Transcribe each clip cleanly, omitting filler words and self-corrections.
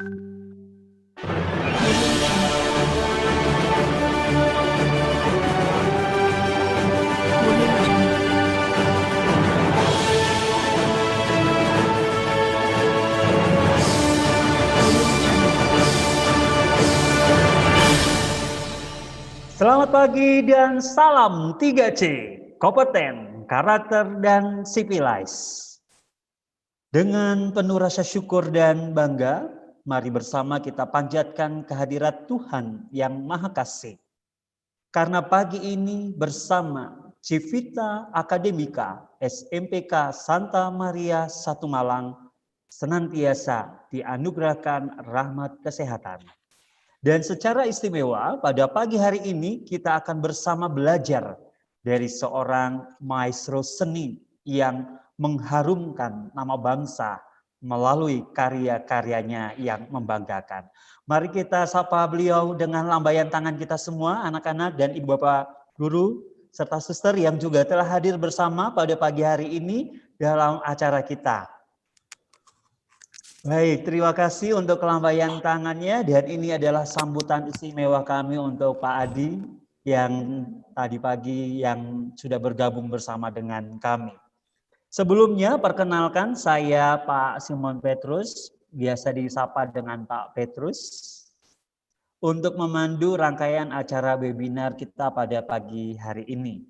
Selamat pagi dan salam 3C, kompeten, karakter, dan civilized. Dengan penuh rasa syukur dan bangga, mari bersama kita panjatkan kehadirat Tuhan yang Maha Kasih. Karena pagi ini bersama Civita Akademika SMPK Santa Maria Satu Malang senantiasa dianugerahkan rahmat kesehatan. Dan secara istimewa pada pagi hari ini kita akan bersama belajar dari seorang maestro seni yang mengharumkan nama bangsa melalui karya-karyanya yang membanggakan. Mari kita sapa beliau dengan lambaian tangan kita semua, anak-anak dan ibu bapak guru serta suster yang juga telah hadir bersama pada pagi hari ini dalam acara kita. Baik, terima kasih untuk lambaian tangannya dan ini adalah sambutan istimewa kami untuk Pak Adi yang tadi pagi yang sudah bergabung bersama dengan kami. Sebelumnya perkenalkan saya Pak Simon Petrus, biasa disapa dengan Pak Petrus, untuk memandu rangkaian acara webinar kita pada pagi hari ini.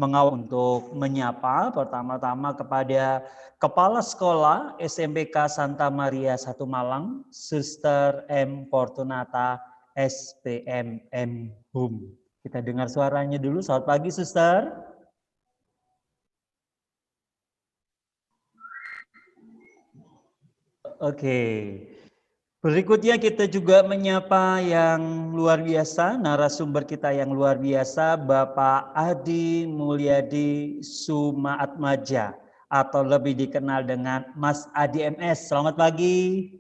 Mengawal untuk menyapa pertama-tama kepada Kepala Sekolah SMPK Santa Maria Satu Malang, Suster M. Fortunata, SPM M. Hum. Kita dengar suaranya dulu. Selamat pagi, Suster. Oke. Berikutnya kita juga menyapa yang luar biasa, narasumber kita yang luar biasa, Bapak Adi Mulyadi Sumaatmaja atau lebih dikenal dengan Mas Adi MS. Selamat pagi.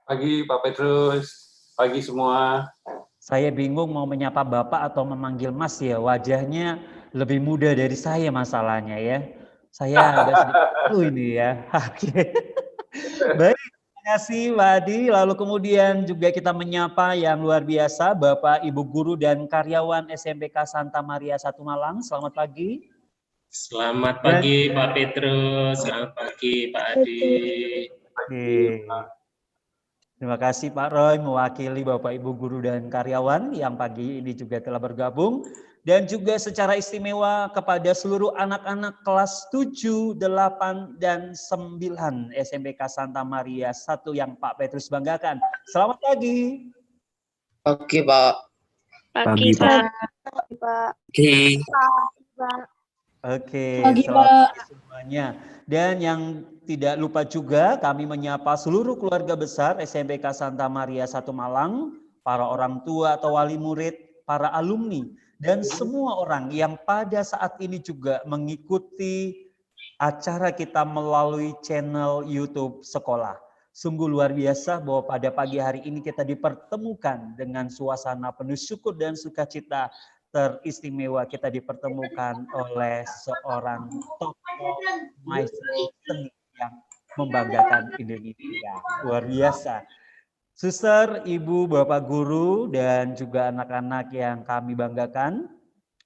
Pagi Pak Petrus, pagi semua. Saya bingung mau menyapa Bapak atau memanggil Mas ya, wajahnya lebih muda dari saya masalahnya ya. Saya agak sedikit malu ini ya. Oke. Baik. Terima kasih Pak Adi. Lalu kemudian juga kita menyapa yang luar biasa Bapak, Ibu Guru dan karyawan SMPK Santa Maria Satu Malang. Selamat pagi. Selamat pagi Pak Petrus, selamat pagi Pak Adi. Oke. Terima kasih Pak Roy mewakili Bapak Ibu Guru dan karyawan yang pagi ini juga telah bergabung. Dan juga secara istimewa kepada seluruh anak-anak kelas 7, 8, dan 9 SMPK Santa Maria 1 yang Pak Petrus banggakan. Selamat pagi. Oke, Pak. Pagi, Pak. Oke. Oke, Pagi, selamat Pak. pagi semuanya. Dan yang tidak lupa juga kami menyapa seluruh keluarga besar SMPK Santa Maria Satu Malang, para orang tua atau wali murid, para alumni, dan semua orang yang pada saat ini juga mengikuti acara kita melalui channel YouTube sekolah. Sungguh luar biasa bahwa pada pagi hari ini kita dipertemukan dengan suasana penuh syukur dan sukacita teristimewa. Kita dipertemukan oleh seorang tokoh maestro seni yang membanggakan Indonesia. Luar biasa. Suster, Ibu, Bapak Guru, dan juga anak-anak yang kami banggakan,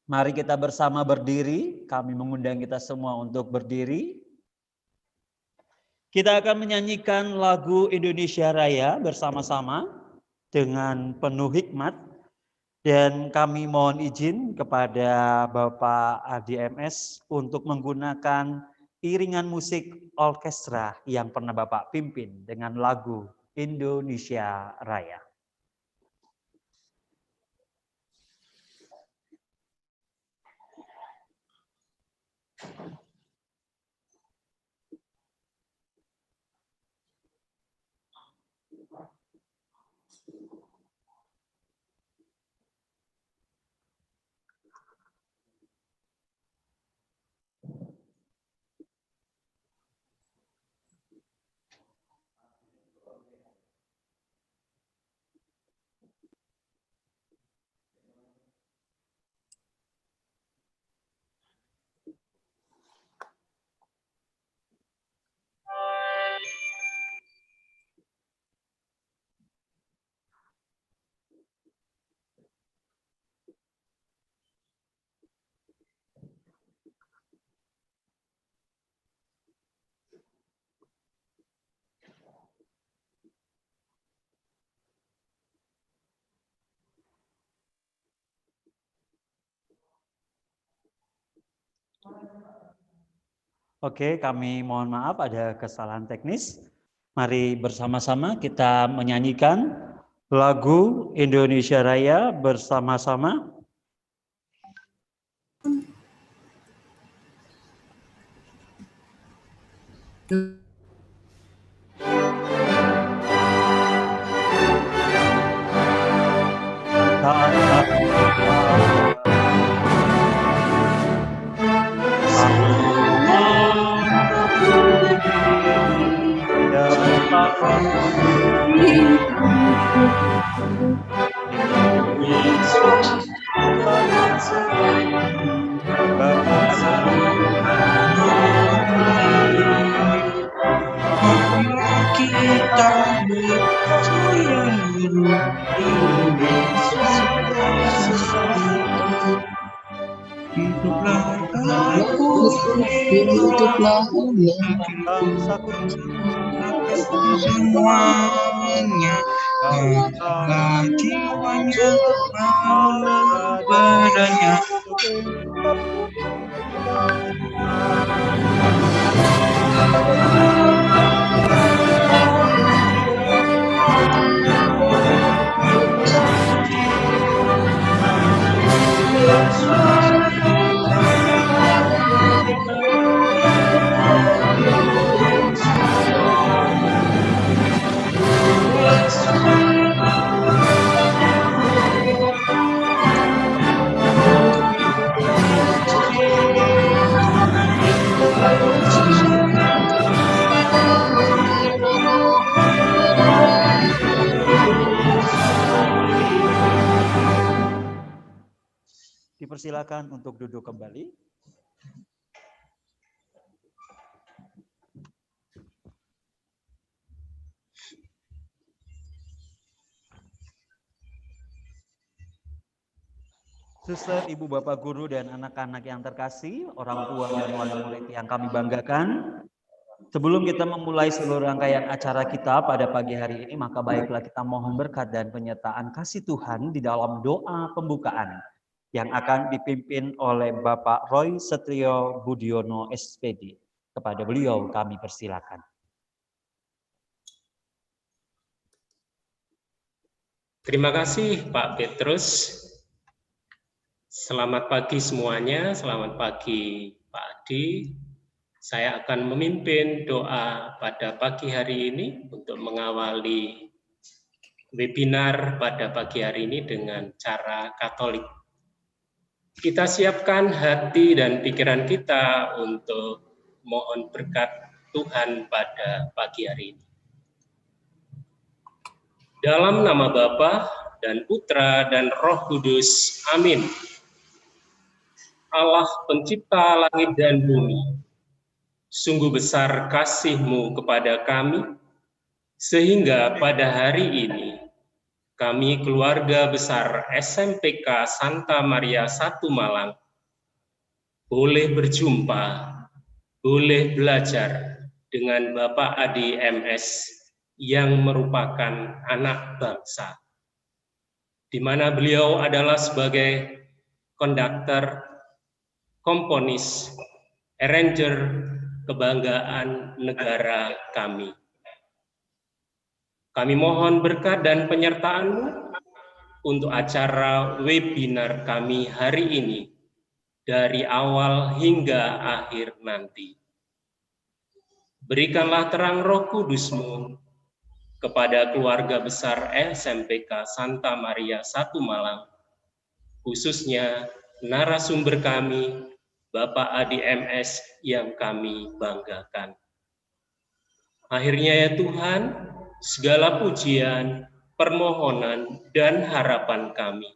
mari kita bersama berdiri. Kami mengundang kita semua untuk berdiri. Kita akan menyanyikan lagu Indonesia Raya bersama-sama dengan penuh hikmat. Dan kami mohon izin kepada Bapak Adi MS untuk menggunakan iringan musik orkestra yang pernah Bapak pimpin dengan lagu Indonesia Raya. Oke, kami mohon maaf ada kesalahan teknis. Mari bersama-sama kita menyanyikan lagu Indonesia Raya bersama-sama. Hiduplah bangsaku semuanya jiwanya badannya Dipersilakan untuk duduk kembali. Suster, ibu, bapak guru, dan anak-anak yang terkasih, orang tua dan wali murid yang kami banggakan. Sebelum kita memulai seluruh rangkaian acara kita pada pagi hari ini, maka baiklah kita mohon berkat dan penyertaan kasih Tuhan di dalam doa pembukaan yang akan dipimpin oleh Bapak Roy Setrio Budiono SPD. Kepada beliau kami persilakan. Terima kasih Pak Petrus. Selamat pagi semuanya, selamat pagi Pak Adi. Saya akan memimpin doa pada pagi hari ini untuk mengawali webinar pada pagi hari ini dengan cara Katolik. Kita siapkan hati dan pikiran kita untuk mohon berkat Tuhan pada pagi hari ini. Dalam nama Bapa dan Putra dan Roh Kudus, amin. Allah pencipta langit dan bumi, sungguh besar kasih-Mu kepada kami, sehingga pada hari ini kami keluarga besar SMPK Santa Maria 1 Malang boleh berjumpa, boleh belajar dengan Bapak Adi MS yang merupakan anak bangsa, di mana beliau adalah sebagai konduktor, komponis, arranger kebanggaan negara kami. Kami mohon berkat dan penyertaan-Mu untuk acara webinar kami hari ini, dari awal hingga akhir nanti. Berikanlah terang Roh Kudus-Mu kepada keluarga besar SMPK Santa Maria 1 Malang, khususnya narasumber kami, Bapak Adi MS yang kami banggakan. Akhirnya ya Tuhan, segala pujian, permohonan, dan harapan kami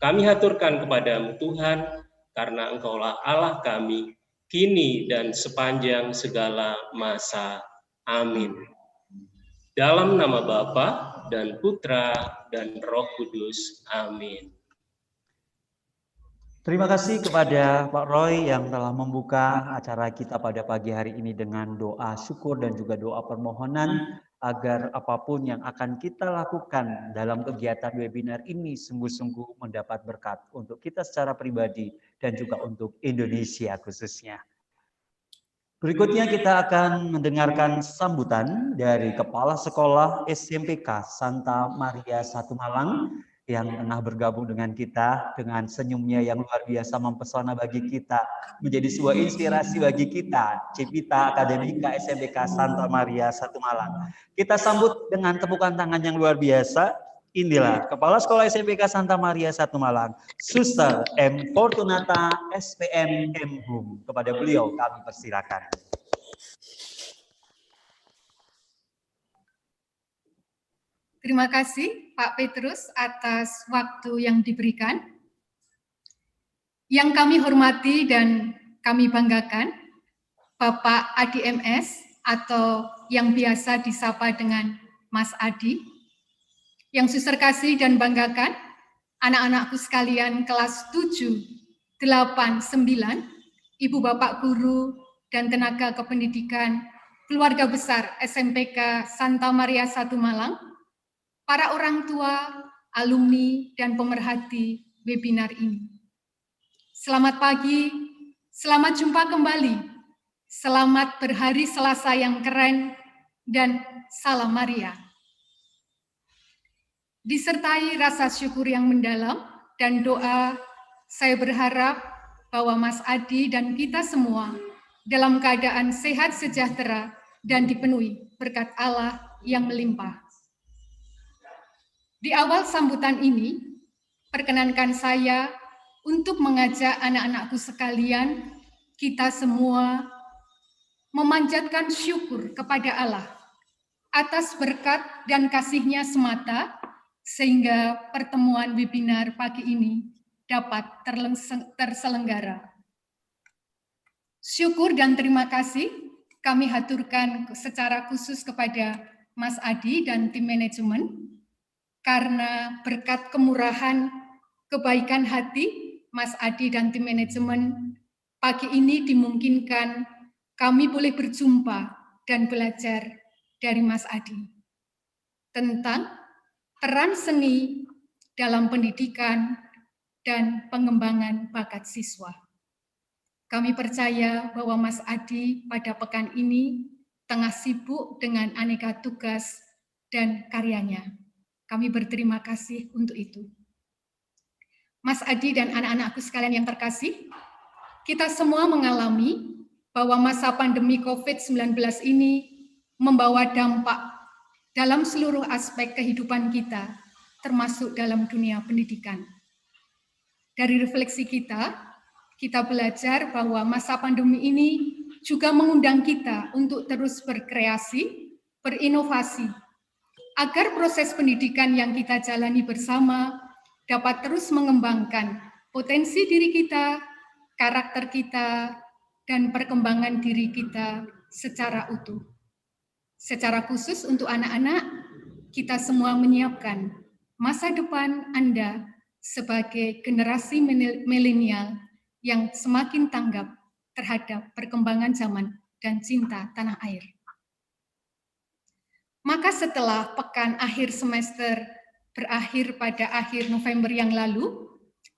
haturkan kepadamu Tuhan, karena Engkaulah Allah kami, kini dan sepanjang segala masa. Amin. Dalam nama Bapa dan Putra dan Roh Kudus. Amin. Terima kasih kepada Pak Roy yang telah membuka acara kita pada pagi hari ini dengan doa syukur dan juga doa permohonan agar apapun yang akan kita lakukan dalam kegiatan webinar ini sungguh-sungguh mendapat berkat untuk kita secara pribadi dan juga untuk Indonesia khususnya. Berikutnya kita akan mendengarkan sambutan dari Kepala Sekolah SMPK Santa Maria 1 Malang yang tengah bergabung dengan kita dengan senyumnya yang luar biasa mempesona bagi kita, menjadi sebuah inspirasi bagi kita, Cipita Akademika SMPK Santa Maria 1 Malang. Kita sambut dengan tepukan tangan yang luar biasa. Inilah Kepala Sekolah SMPK Santa Maria 1 Malang, Suster M. Fortunata SPM M. Hum. Kepada beliau kami persilakan. Terima kasih Pak Petrus atas waktu yang diberikan. Yang kami hormati dan kami banggakan, Bapak Adi MS atau yang biasa disapa dengan Mas Adi. Yang suster kasih dan banggakan, anak-anakku sekalian kelas 7, 8, 9, Ibu Bapak Guru dan tenaga kependidikan, keluarga besar SMPK Santa Maria 1 Malang, para orang tua, alumni, dan pemerhati webinar ini. Selamat pagi, selamat jumpa kembali, selamat berhari Selasa yang keren, dan salam Maria. Disertai rasa syukur yang mendalam dan doa, saya berharap bahwa Mas Adi dan kita semua dalam keadaan sehat sejahtera dan dipenuhi berkat Allah yang melimpah. Di awal sambutan ini, perkenankan saya untuk mengajak anak-anakku sekalian, kita semua memanjatkan syukur kepada Allah atas berkat dan kasih-Nya semata, sehingga pertemuan webinar pagi ini dapat terselenggara. Syukur dan terima kasih kami haturkan secara khusus kepada Mas Adi dan tim manajemen, karena berkat kemurahan, kebaikan hati Mas Adi dan tim manajemen, pagi ini dimungkinkan kami boleh berjumpa dan belajar dari Mas Adi tentang peran seni dalam pendidikan dan pengembangan bakat siswa. Kami percaya bahwa Mas Adi pada pekan ini tengah sibuk dengan aneka tugas dan karyanya. Kami berterima kasih untuk itu. Mas Adi dan anak-anakku sekalian yang terkasih, kita semua mengalami bahwa masa pandemi COVID-19 ini membawa dampak dalam seluruh aspek kehidupan kita, termasuk dalam dunia pendidikan. Dari refleksi kita belajar bahwa masa pandemi ini juga mengundang kita untuk terus berkreasi, berinovasi, agar proses pendidikan yang kita jalani bersama dapat terus mengembangkan potensi diri kita, karakter kita, dan perkembangan diri kita secara utuh. Secara khusus untuk anak-anak, kita semua menyiapkan masa depan Anda sebagai generasi milenial yang semakin tanggap terhadap perkembangan zaman dan cinta tanah air. Maka setelah pekan akhir semester berakhir pada akhir November yang lalu,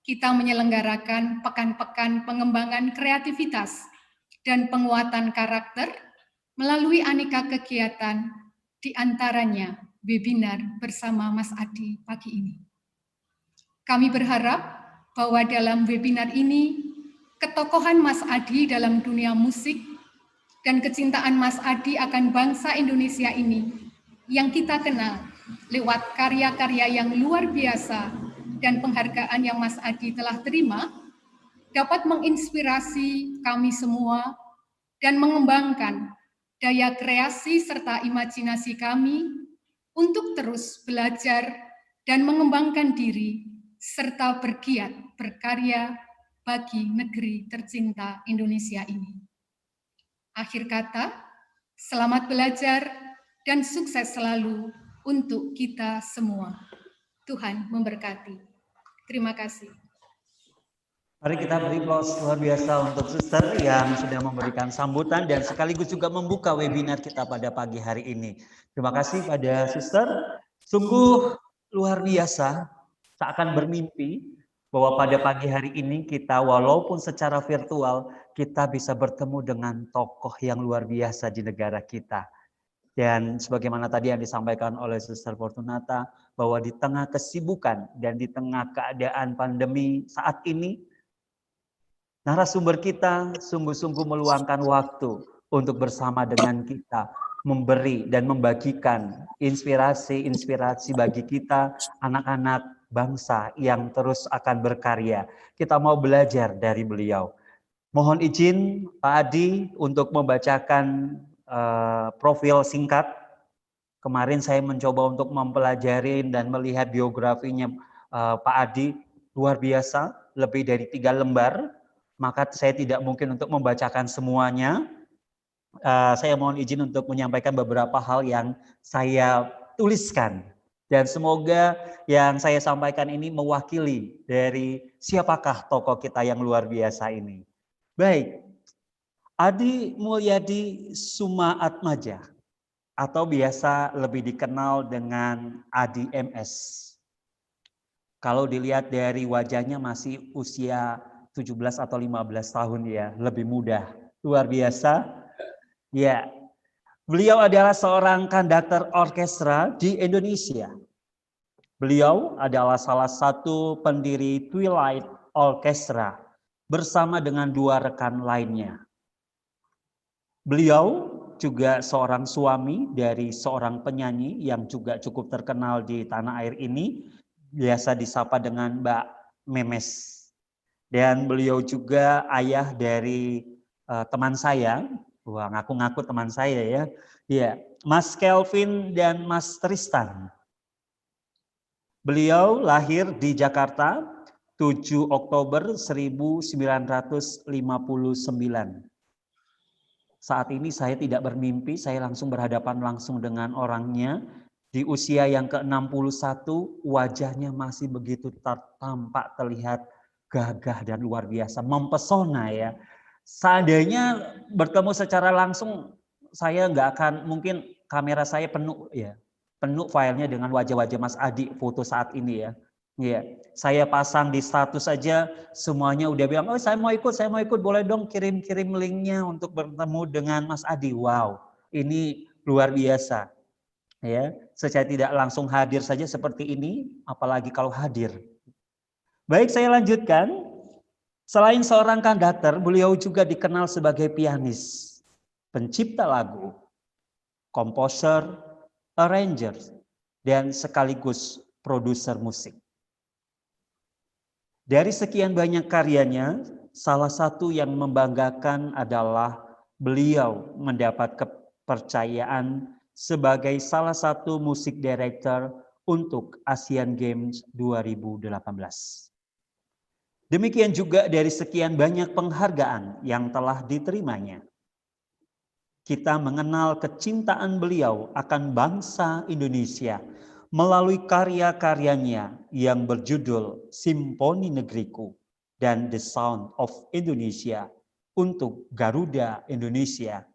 kita menyelenggarakan pekan-pekan pengembangan kreativitas dan penguatan karakter melalui aneka kegiatan, di antaranya webinar bersama Mas Adi pagi ini. Kami berharap bahwa dalam webinar ini, ketokohan Mas Adi dalam dunia musik dan kecintaan Mas Adi akan bangsa Indonesia ini yang kita kenal lewat karya-karya yang luar biasa dan penghargaan yang Mas Adi telah terima, dapat menginspirasi kami semua dan mengembangkan daya kreasi serta imajinasi kami untuk terus belajar dan mengembangkan diri serta bergiat berkarya bagi negeri tercinta Indonesia ini. Akhir kata, selamat belajar dan sukses selalu untuk kita semua. Tuhan memberkati. Terima kasih. Mari kita beri aplaus luar biasa untuk Suster yang sudah memberikan sambutan dan sekaligus juga membuka webinar kita pada pagi hari ini. Terima kasih pada Suster. Sungguh luar biasa, seakan bermimpi bahwa pada pagi hari ini kita walaupun secara virtual kita bisa bertemu dengan tokoh yang luar biasa di negara kita. Dan sebagaimana tadi yang disampaikan oleh Suster Fortunata, bahwa di tengah kesibukan dan di tengah keadaan pandemi saat ini, narasumber kita sungguh-sungguh meluangkan waktu untuk bersama dengan kita, memberi dan membagikan inspirasi-inspirasi bagi kita, anak-anak bangsa yang terus akan berkarya. Kita mau belajar dari beliau. Mohon izin Pak Adi untuk membacakan profil singkat. Kemarin saya mencoba untuk mempelajari dan melihat biografinya Pak Adi, luar biasa, lebih dari 3 lembar. Maka saya tidak mungkin untuk membacakan semuanya. Saya mohon izin untuk menyampaikan beberapa hal yang saya tuliskan. Dan semoga yang saya sampaikan ini mewakili dari siapakah tokoh kita yang luar biasa ini. Baik, Adi Mulyadi Sumaatmaja atau biasa lebih dikenal dengan Adi MS. Kalau dilihat dari wajahnya masih usia 17 atau 15 tahun ya, lebih muda. Luar biasa. Ya, beliau adalah seorang konduktor orkestra di Indonesia. Beliau adalah salah satu pendiri Twilight Orchestra bersama dengan 2 rekan lainnya. Beliau juga seorang suami dari seorang penyanyi yang juga cukup terkenal di tanah air ini, biasa disapa dengan Mbak Memes. Dan beliau juga ayah dari teman saya, wah ngaku-ngaku teman saya ya, ya Mas Kelvin dan Mas Tristan. Beliau lahir di Jakarta 7 Oktober 1959. Saat ini saya tidak bermimpi, saya langsung berhadapan langsung dengan orangnya. Di usia yang ke-61, wajahnya masih begitu tampak terlihat gagah dan luar biasa, mempesona ya. Seandainya bertemu secara langsung, saya nggak akan, mungkin kamera saya penuh ya. Penuh filenya dengan wajah-wajah Mas Adi foto saat ini ya. Ya, saya pasang di status saja semuanya udah bilang, "Oh, saya mau ikut, boleh dong kirim-kirim linknya untuk bertemu dengan Mas Adi." Wow, ini luar biasa. Ya, secara tidak langsung hadir saja seperti ini, apalagi kalau hadir. Baik, saya lanjutkan. Selain seorang konduktor, beliau juga dikenal sebagai pianis, pencipta lagu, komposer, arranger, dan sekaligus produser musik. Dari sekian banyak karyanya, salah satu yang membanggakan adalah beliau mendapat kepercayaan sebagai salah satu musik director untuk Asian Games 2018. Demikian juga dari sekian banyak penghargaan yang telah diterimanya. Kita mengenal kecintaan beliau akan bangsa Indonesia melalui karya-karyanya yang berjudul Simponi Negeriku dan The Sound of Indonesia untuk Garuda Indonesia,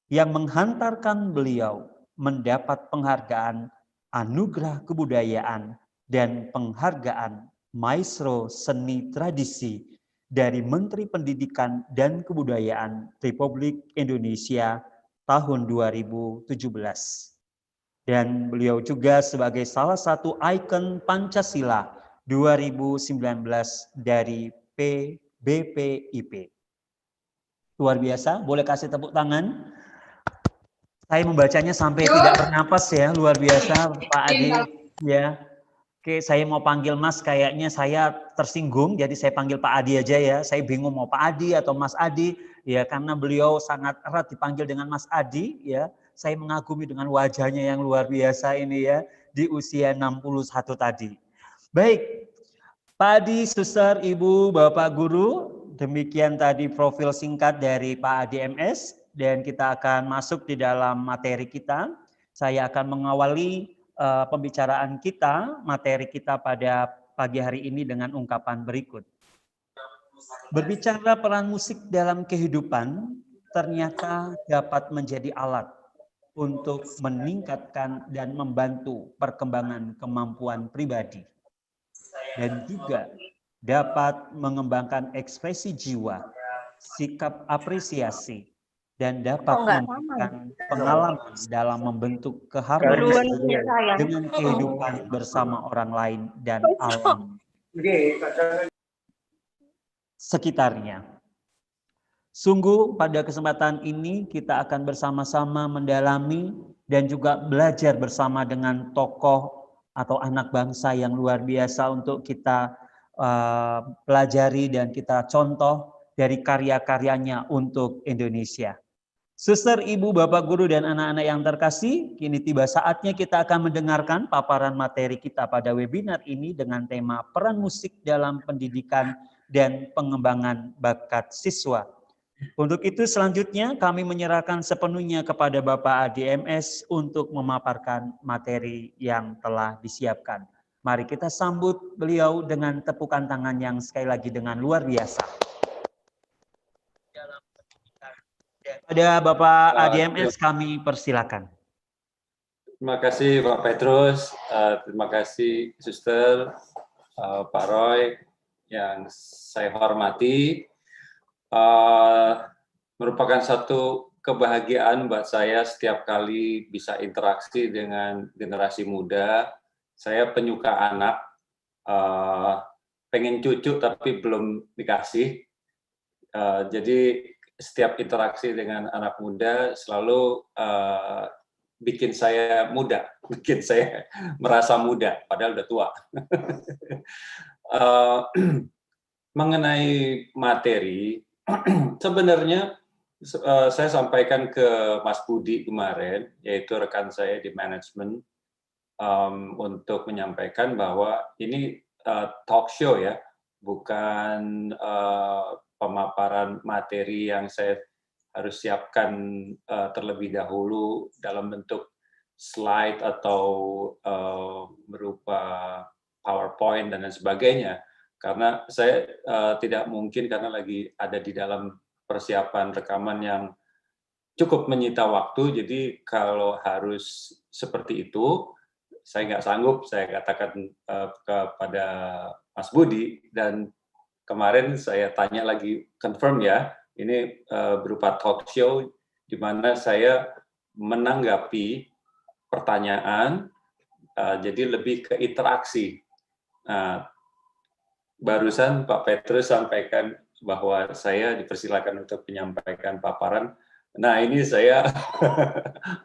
yang menghantarkan beliau mendapat penghargaan Anugerah Kebudayaan dan penghargaan Maestro Seni Tradisi dari Menteri Pendidikan dan Kebudayaan Republik Indonesia tahun 2017. Dan beliau juga sebagai salah satu ikon Pancasila 2019 dari PBPIP. Luar biasa, boleh kasih tepuk tangan. Saya membacanya sampai tidak bernapas ya, luar biasa Pak Adi. Ya, oke, saya mau panggil Mas, kayaknya saya tersinggung, jadi saya panggil Pak Adi aja ya. Saya bingung mau Pak Adi atau Mas Adi, ya karena beliau sangat erat dipanggil dengan Mas Adi, ya. Saya mengagumi dengan wajahnya yang luar biasa ini ya, di usia 61 tadi. Baik, Pak Adi, Suster, Ibu, Bapak Guru, demikian tadi profil singkat dari Pak Adi MS, dan kita akan masuk di dalam materi kita. Saya akan mengawali pembicaraan kita, materi kita pada pagi hari ini dengan ungkapan berikut. Berbicara peran musik dalam kehidupan ternyata dapat menjadi alat untuk meningkatkan dan membantu perkembangan kemampuan pribadi dan juga dapat mengembangkan ekspresi jiwa, sikap apresiasi, dan dapat memberikan pengalaman dalam membentuk keharmonisan dengan kehidupan bersama orang lain dan alam sekitarnya. Sungguh pada kesempatan ini kita akan bersama-sama mendalami dan juga belajar bersama dengan tokoh atau anak bangsa yang luar biasa untuk kita pelajari dan kita contoh dari karya-karyanya untuk Indonesia. Suster, Ibu, Bapak Guru, dan anak-anak yang terkasih, kini tiba saatnya kita akan mendengarkan paparan materi kita pada webinar ini dengan tema peran musik dalam pendidikan dan pengembangan bakat siswa. Untuk itu selanjutnya kami menyerahkan sepenuhnya kepada Bapak ADMS untuk memaparkan materi yang telah disiapkan. Mari kita sambut beliau dengan tepukan tangan yang sekali lagi dengan luar biasa. Pada Bapak ADMS kami persilakan. Terima kasih Pak Petrus, terima kasih Suster, Pak Roy yang saya hormati. Merupakan satu kebahagiaan buat saya setiap kali bisa interaksi dengan generasi muda. Saya penyuka anak, pengen cucu tapi belum dikasih. Jadi setiap interaksi dengan anak muda selalu bikin saya muda, bikin saya merasa muda, padahal udah tua. Mengenai materi, sebenarnya saya sampaikan ke Mas Budi kemarin, yaitu rekan saya di manajemen, untuk menyampaikan bahwa ini talk show ya, bukan pemaparan materi yang saya harus siapkan terlebih dahulu dalam bentuk slide atau berupa PowerPoint dan lain sebagainya. Karena saya tidak mungkin karena lagi ada di dalam persiapan rekaman yang cukup menyita waktu, jadi kalau harus seperti itu, saya nggak sanggup, saya katakan kepada Mas Budi, dan kemarin saya tanya lagi, confirm ya, ini berupa talk show, di mana saya menanggapi pertanyaan, jadi lebih ke interaksi. Barusan Pak Petrus sampaikan bahwa saya dipersilakan untuk menyampaikan paparan. Nah ini saya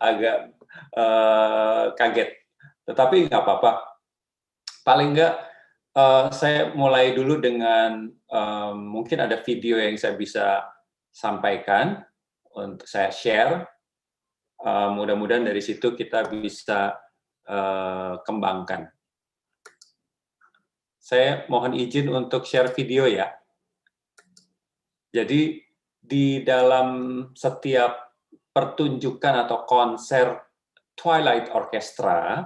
agak kaget, tetapi nggak apa-apa. Paling nggak saya mulai dulu dengan mungkin ada video yang saya bisa sampaikan untuk saya share. Mudah-mudahan dari situ kita bisa kembangkan. Saya mohon izin untuk share video ya. Jadi di dalam setiap pertunjukan atau konser Twilight Orchestra,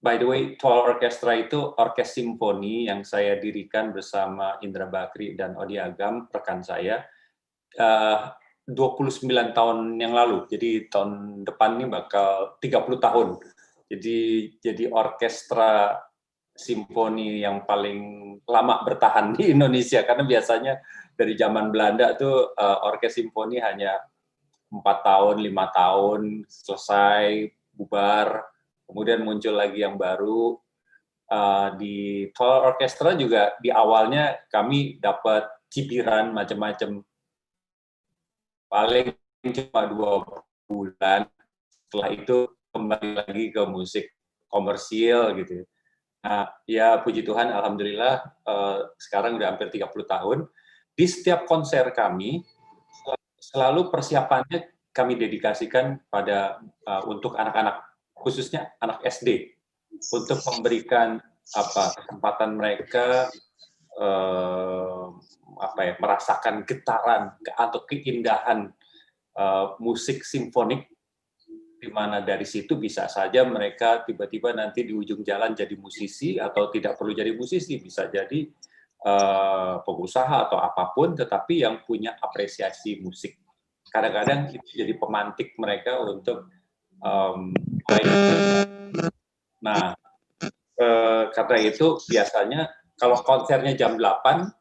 by the way, Twilight Orchestra itu orkes simfoni yang saya dirikan bersama Indra Bakri dan Odi Agam, rekan saya, 29 tahun yang lalu. Jadi tahun depan ini bakal 30 tahun. Jadi orkestra simfoni yang paling lama bertahan di Indonesia, karena biasanya dari zaman Belanda tuh orkes simfoni hanya 4 tahun, 5 tahun selesai bubar, kemudian muncul lagi yang baru. Di Twilight Orchestra juga di awalnya kami dapat cibiran macam-macam, paling cuma 2 bulan, setelah itu kembali lagi ke musik komersil gitu. Nah, ya puji Tuhan, alhamdulillah sekarang udah hampir 30 tahun. Di setiap konser kami selalu persiapannya kami dedikasikan pada untuk anak-anak, khususnya anak SD, untuk memberikan kesempatan mereka merasakan getaran atau keindahan musik simfonik, di mana dari situ bisa saja mereka tiba-tiba nanti di ujung jalan jadi musisi, atau tidak perlu jadi musisi, bisa jadi pengusaha atau apapun, tetapi yang punya apresiasi musik. Kadang-kadang itu jadi pemantik mereka untuk nah, karena itu biasanya kalau konsernya jam 8,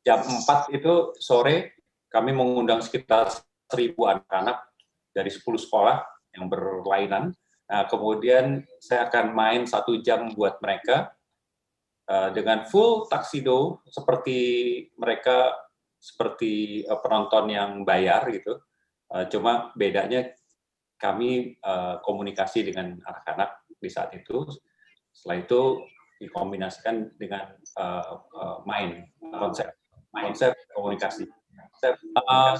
jam 4 itu sore kami mengundang sekitar 1.000 anak-anak dari 10 sekolah yang berlainan. Nah, kemudian saya akan main 1 jam buat mereka dengan full tuxedo seperti mereka seperti penonton yang bayar gitu. Cuma bedanya kami komunikasi dengan anak-anak di saat itu. Setelah itu dikombinasikan dengan main konsep komunikasi.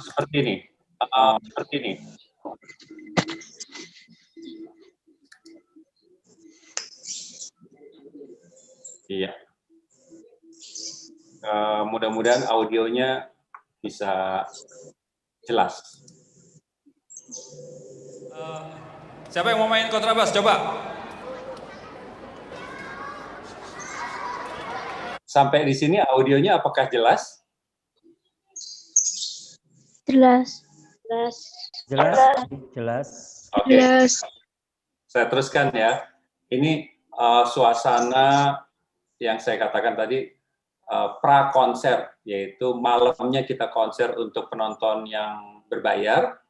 Seperti ini. Iya. Mudah-mudahan audionya bisa jelas. Siapa yang mau main kontrabas? Coba. Sampai di sini audionya apakah jelas? Jelas. Oke. Saya teruskan ya. Ini suasana yang saya katakan tadi pra konser, yaitu malamnya kita konser untuk penonton yang berbayar,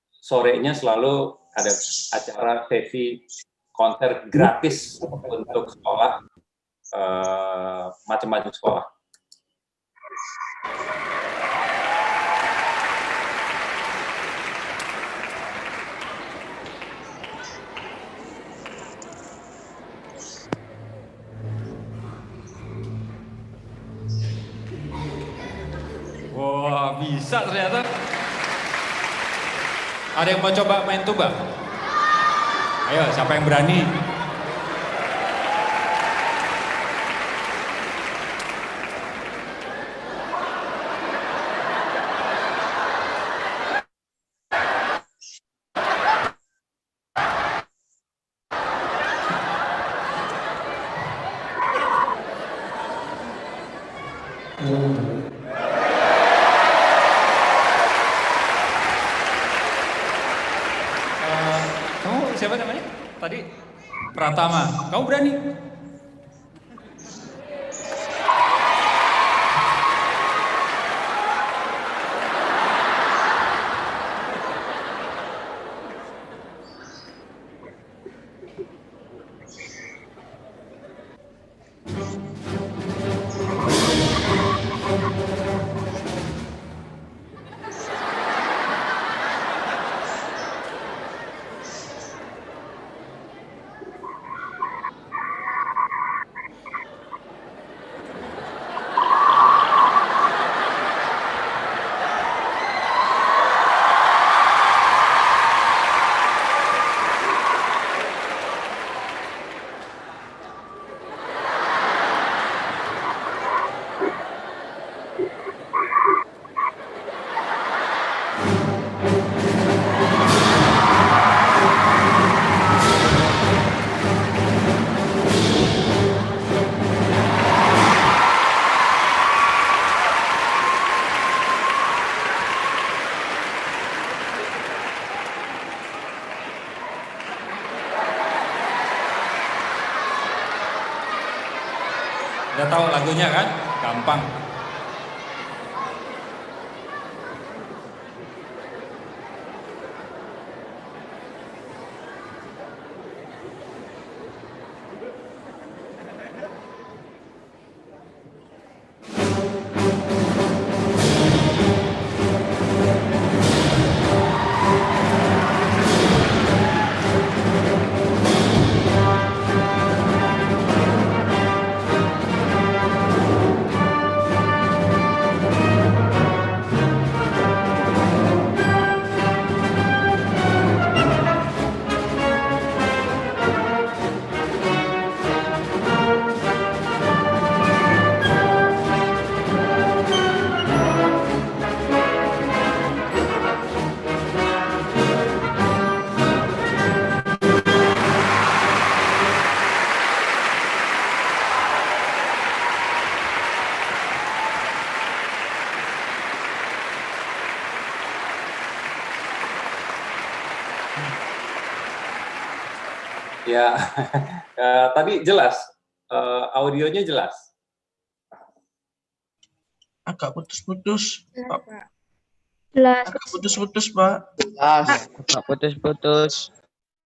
sorenya selalu ada acara sesi konser gratis untuk sekolah, macam-macam sekolah. Wah, bisa ternyata. Ada yang mau coba main tuba? Ayo, siapa yang berani? Kamu siapa namanya? Tadi Pratama. Kamu berani? Udah tahu lagunya kan? Gampang. Ya, tadi jelas audionya jelas? Agak putus-putus, Pak. Jelas. Agak putus-putus, Pak. Agak putus-putus.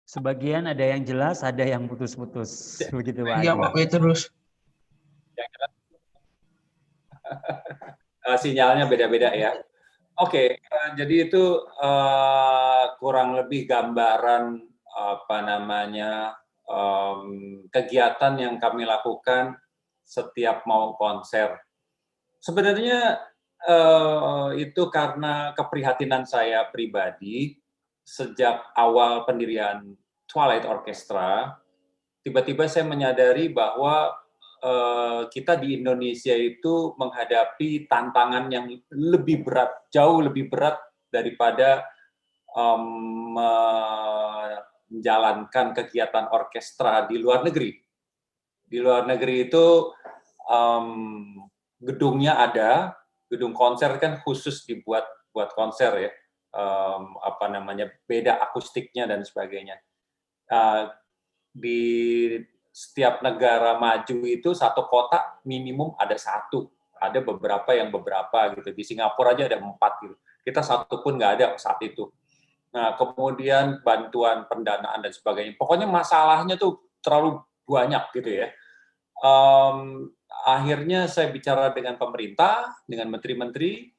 Sebagian ada yang jelas, ada yang putus-putus. Begitu Pak Iya, Adi. Pak, terus. Sinyalnya beda-beda ya. Oke, jadi itu kurang lebih gambaran apa namanya kegiatan yang kami lakukan setiap mau konser. Sebenarnya itu karena keprihatinan saya pribadi sejak awal pendirian Twilight Orchestra, tiba-tiba saya menyadari bahwa kita di Indonesia itu menghadapi tantangan yang lebih berat, jauh lebih berat daripada menjalankan kegiatan orkestra di luar negeri. Di luar negeri itu gedungnya ada, gedung konser kan khusus dibuat buat konser ya, apa namanya, beda akustiknya dan sebagainya. Di setiap negara maju itu satu kota minimum ada satu, ada beberapa yang beberapa gitu. Di Singapura aja ada 4 gitu. Kita satu pun nggak ada saat itu. Nah, kemudian bantuan pendanaan dan sebagainya. Pokoknya masalahnya tuh terlalu banyak gitu ya. Akhirnya saya bicara dengan pemerintah, dengan menteri-menteri,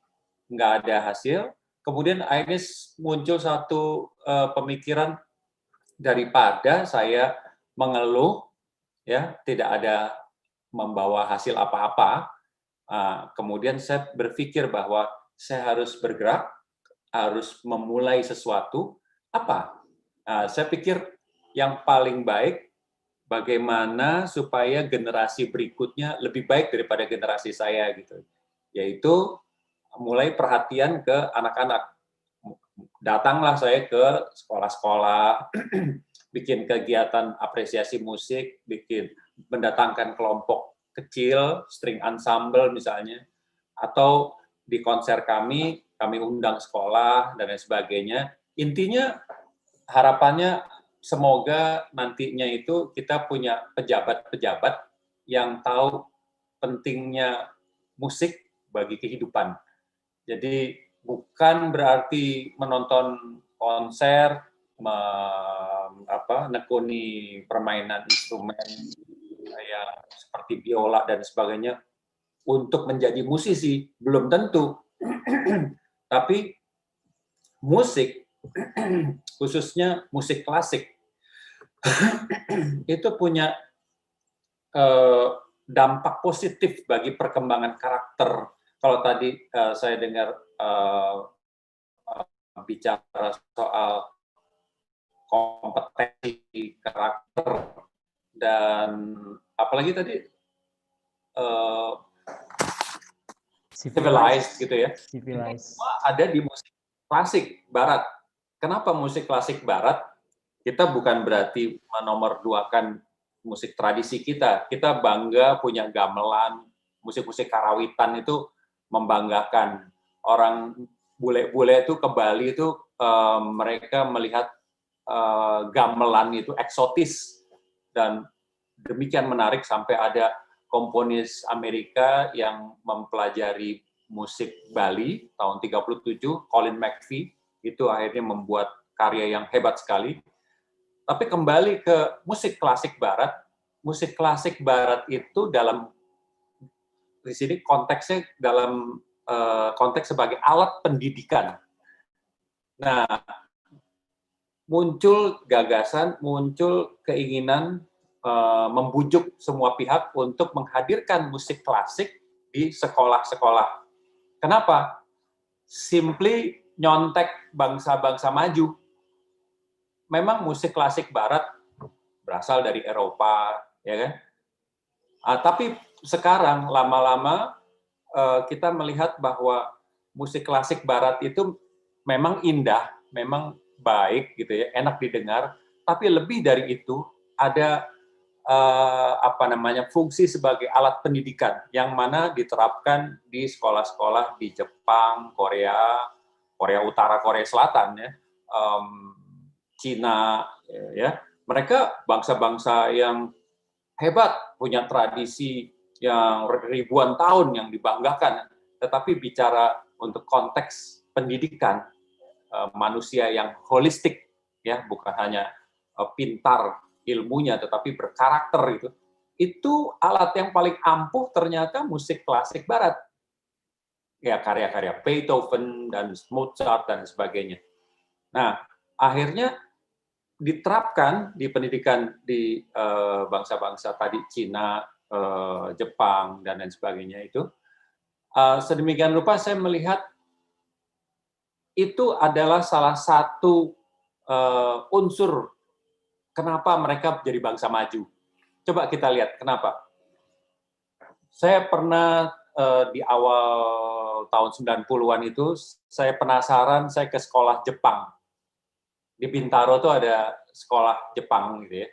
nggak ada hasil. Kemudian akhirnya muncul satu pemikiran, daripada saya mengeluh, ya tidak ada membawa hasil apa-apa. Kemudian saya berpikir bahwa saya harus bergerak, harus memulai sesuatu. Apa? Saya pikir yang paling baik bagaimana supaya generasi berikutnya lebih baik daripada generasi saya gitu. Yaitu mulai perhatian ke anak-anak. Datanglah saya ke sekolah-sekolah, bikin kegiatan apresiasi musik, mendatangkan kelompok kecil, string ensemble misalnya, atau di konser kami undang sekolah dan lain sebagainya. Intinya harapannya semoga nantinya itu kita punya pejabat-pejabat yang tahu pentingnya musik bagi kehidupan. Jadi bukan berarti menonton konser, nekuni permainan instrumen kayak seperti biola dan sebagainya untuk menjadi musisi, belum tentu. Tapi musik, khususnya musik klasik, itu punya dampak positif bagi perkembangan karakter. Kalau tadi saya dengar bicara soal kompetensi karakter dan apalagi tadi civilized gitu ya. Civilized. Ada di musik klasik barat. Kenapa musik klasik barat? Kita bukan berarti menomorduakan musik tradisi kita. Kita bangga punya gamelan, musik-musik karawitan itu membanggakan. Orang bule-bule itu ke Bali itu mereka melihat gamelan itu eksotis dan demikian menarik sampai ada komponis Amerika yang mempelajari musik Bali tahun 37, Colin McVie, itu akhirnya membuat karya yang hebat sekali. Tapi kembali ke musik klasik barat itu di sini konteksnya dalam konteks sebagai alat pendidikan. Nah, muncul gagasan, muncul keinginan membujuk semua pihak untuk menghadirkan musik klasik di sekolah-sekolah. Kenapa? Simply nyontek bangsa-bangsa maju. Memang musik klasik barat berasal dari Eropa, ya kan? Tapi sekarang lama-lama kita melihat bahwa musik klasik barat itu memang indah, memang baik gitu ya, enak didengar, tapi lebih dari itu ada fungsi sebagai alat pendidikan yang mana diterapkan di sekolah-sekolah di Jepang, Korea Utara, Korea Selatan ya, Cina ya. Mereka bangsa-bangsa yang hebat, punya tradisi yang ribuan tahun yang dibanggakan. Tetapi bicara untuk konteks pendidikan, manusia yang holistik, ya, bukan hanya pintar ilmunya, tetapi berkarakter itu alat yang paling ampuh ternyata musik klasik Barat. Ya, karya-karya Beethoven dan Mozart dan sebagainya. Nah, akhirnya diterapkan di pendidikan di bangsa-bangsa tadi, Cina, Jepang, dan lain sebagainya itu. Sedemikian rupa saya melihat itu adalah salah satu unsur kenapa mereka jadi bangsa maju. Coba kita lihat kenapa. Saya pernah di awal tahun 90-an itu, saya penasaran, saya ke sekolah Jepang. Di Bintaro tuh ada sekolah Jepang gitu ya.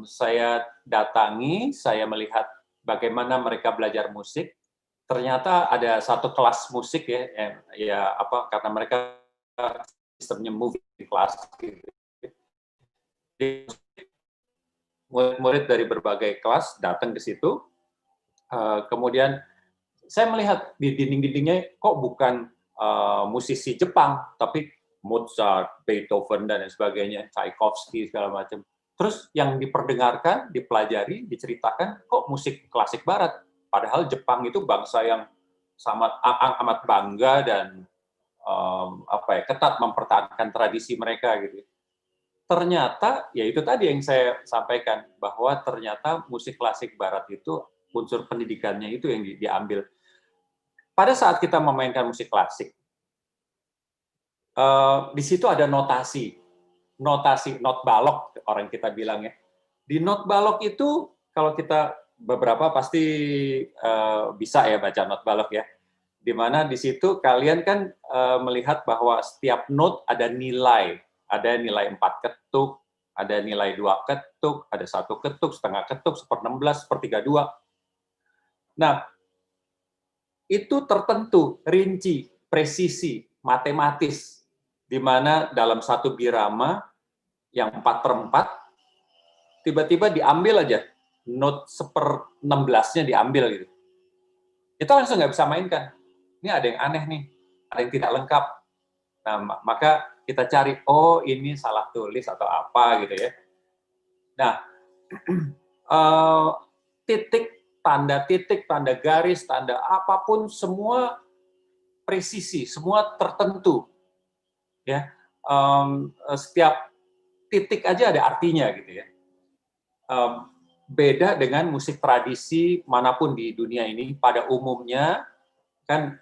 Saya datangi, saya melihat bagaimana mereka belajar musik. Ternyata ada satu kelas musik karena mereka sistemnya moving class. Murid-murid dari berbagai kelas datang ke situ. Kemudian saya melihat di dinding-dindingnya kok bukan musisi Jepang, tapi Mozart, Beethoven, dan sebagainya, Tchaikovsky, segala macam. Terus yang diperdengarkan, dipelajari, diceritakan, kok musik klasik Barat. Padahal Jepang itu bangsa yang amat bangga dan ketat mempertahankan tradisi mereka gitu. Ternyata, ya itu tadi yang saya sampaikan, bahwa ternyata musik klasik Barat itu unsur pendidikannya itu yang diambil. Pada saat kita memainkan musik klasik, di situ ada notasi, not balok orang kita bilang ya. Di not balok itu kalau kita beberapa pasti bisa ya baca not balok ya. Di mana di situ kalian kan melihat bahwa setiap note ada nilai 4 ketuk, ada nilai 2 ketuk, ada 1 ketuk, setengah ketuk, 1/16, 1/32. Nah, itu tertentu, rinci, presisi, matematis, di mana dalam satu birama yang 4/4, tiba-tiba diambil aja, note 1/16-nya diambil gitu. Itu langsung nggak bisa mainkan. Ini ada yang aneh nih, ada yang tidak lengkap. Nah, maka kita cari, oh ini salah tulis atau apa gitu ya. Nah, titik, tanda garis, tanda apapun, semua presisi, semua tertentu. Ya, setiap titik aja ada artinya gitu ya. Beda dengan musik tradisi manapun di dunia ini, pada umumnya kan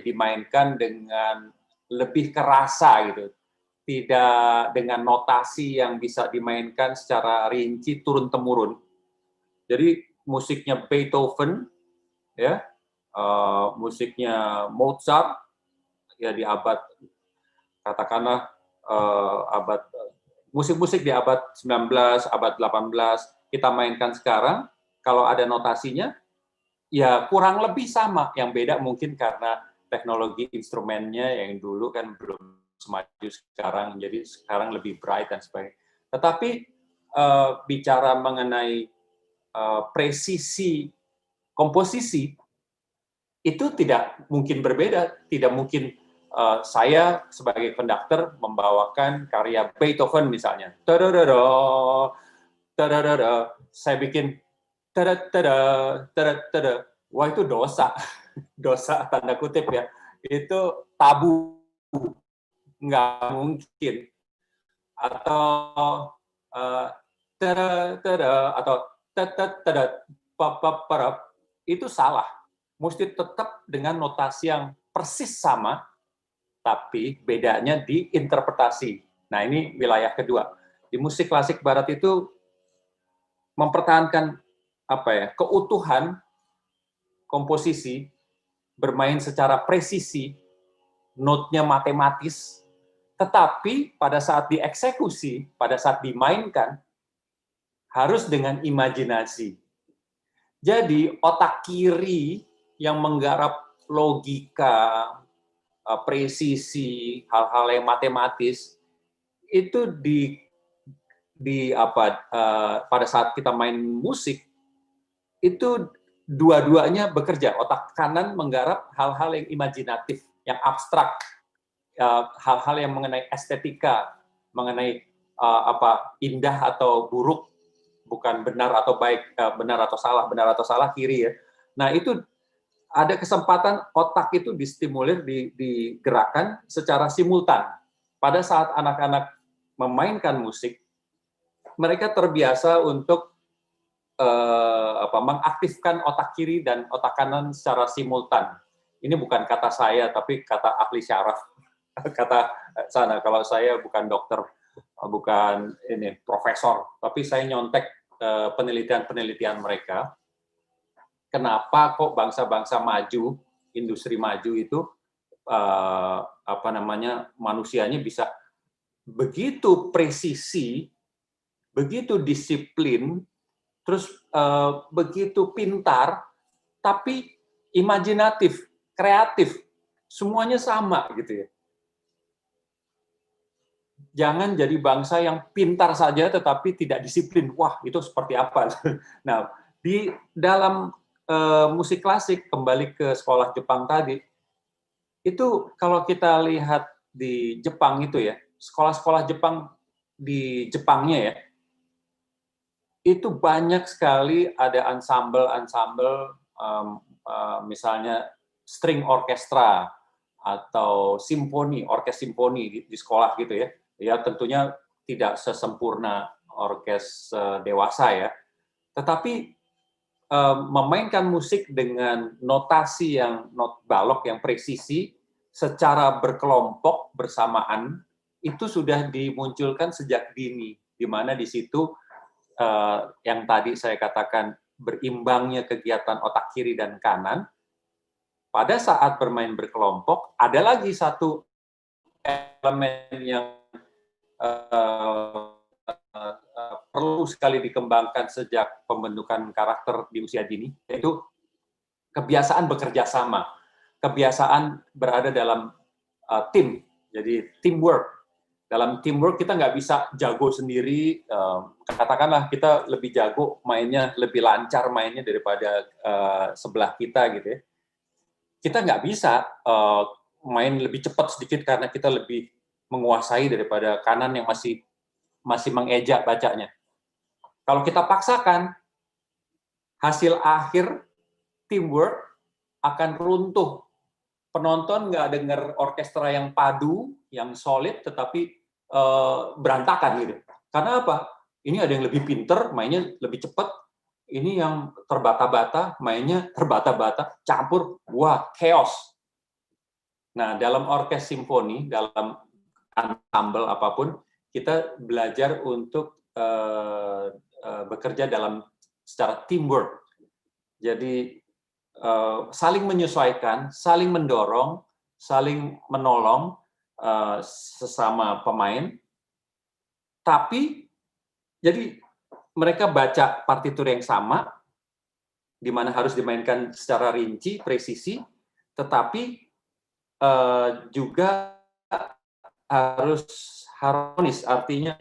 dimainkan dengan lebih kerasa gitu, tidak dengan notasi yang bisa dimainkan secara rinci turun temurun. Jadi musiknya Beethoven, ya, musiknya Mozart, ya di abad katakanlah musik-musik di abad 19, abad 18 kita mainkan sekarang, kalau ada notasinya, ya kurang lebih sama. Yang beda mungkin karena teknologi instrumennya yang dulu kan belum semaju sekarang, jadi sekarang lebih bright dan sebagainya. Tetapi bicara mengenai presisi komposisi, itu tidak mungkin berbeda. Tidak mungkin saya sebagai konduktor membawakan karya Beethoven misalnya. Saya bikin wah itu dosa. Dosa tanda kutip ya. Itu tabu. Nggak mungkin. Atau itu salah. Mesti tetap dengan notasi yang persis sama, tapi bedanya di interpretasi. Nah, ini wilayah kedua. Di musik klasik Barat itu mempertahankan keutuhan komposisi, bermain secara presisi, notnya matematis, tetapi pada saat dieksekusi, pada saat dimainkan, harus dengan imajinasi. Jadi otak kiri yang menggarap logika, presisi, hal-hal yang matematis, itu pada saat kita main musik itu dua-duanya bekerja. Otak kanan menggarap hal-hal yang imajinatif, yang abstrak, hal-hal yang mengenai estetika, mengenai indah atau buruk, bukan benar atau baik, benar atau salah kiri ya. Nah, itu ada kesempatan otak itu distimulir, digerakkan secara simultan. Pada saat anak-anak memainkan musik, mereka terbiasa untuk mengaktifkan otak kiri dan otak kanan secara simultan. Ini bukan kata saya, tapi kata ahli syaraf. Kata sana, kalau saya bukan dokter, bukan profesor, tapi saya nyontek penelitian-penelitian mereka. Kenapa kok bangsa-bangsa maju, industri maju itu manusianya bisa begitu presisi, begitu disiplin, terus begitu pintar, tapi imajinatif, kreatif, semuanya sama gitu ya. Jangan jadi bangsa yang pintar saja tetapi tidak disiplin. Wah, itu seperti apa? Nah, di dalam musik klasik, kembali ke sekolah Jepang tadi, itu kalau kita lihat di Jepang itu ya, sekolah-sekolah Jepang di Jepangnya ya, itu banyak sekali ada ensemble-ensemble, misalnya string orkestra atau simfoni, orkes simfoni di sekolah gitu ya. Ya tentunya tidak sesempurna orkes dewasa ya, tetapi memainkan musik dengan notasi yang not balok yang presisi secara berkelompok bersamaan itu sudah dimunculkan sejak dini, di mana di situ yang tadi saya katakan berimbangnya kegiatan otak kiri dan kanan. Pada saat bermain berkelompok ada lagi satu elemen yang perlu sekali dikembangkan sejak pembentukan karakter di usia dini, yaitu kebiasaan bekerja sama, kebiasaan berada dalam tim, jadi teamwork. Dalam teamwork kita nggak bisa jago sendiri, katakanlah kita lebih jago mainnya, lebih lancar mainnya daripada sebelah kita gitu ya. Kita nggak bisa main lebih cepat sedikit karena kita lebih menguasai daripada kanan yang masih mengejak bacanya. Kalau kita paksakan, hasil akhir teamwork akan runtuh. Penonton nggak dengar orkestra yang padu, yang solid, tetapi berantakan gitu. Karena apa? Ini ada yang lebih pinter, mainnya lebih cepat. Ini yang terbata-bata, mainnya terbata-bata, campur, wah, chaos. Nah, dalam orkes simfoni, dalam ensemble apapun, kita belajar untuk bekerja secara teamwork. Jadi saling menyesuaikan, saling mendorong, saling menolong sesama pemain. Tapi jadi mereka baca partitur yang sama, di mana harus dimainkan secara rinci, presisi, tetapi juga harus harmonis, artinya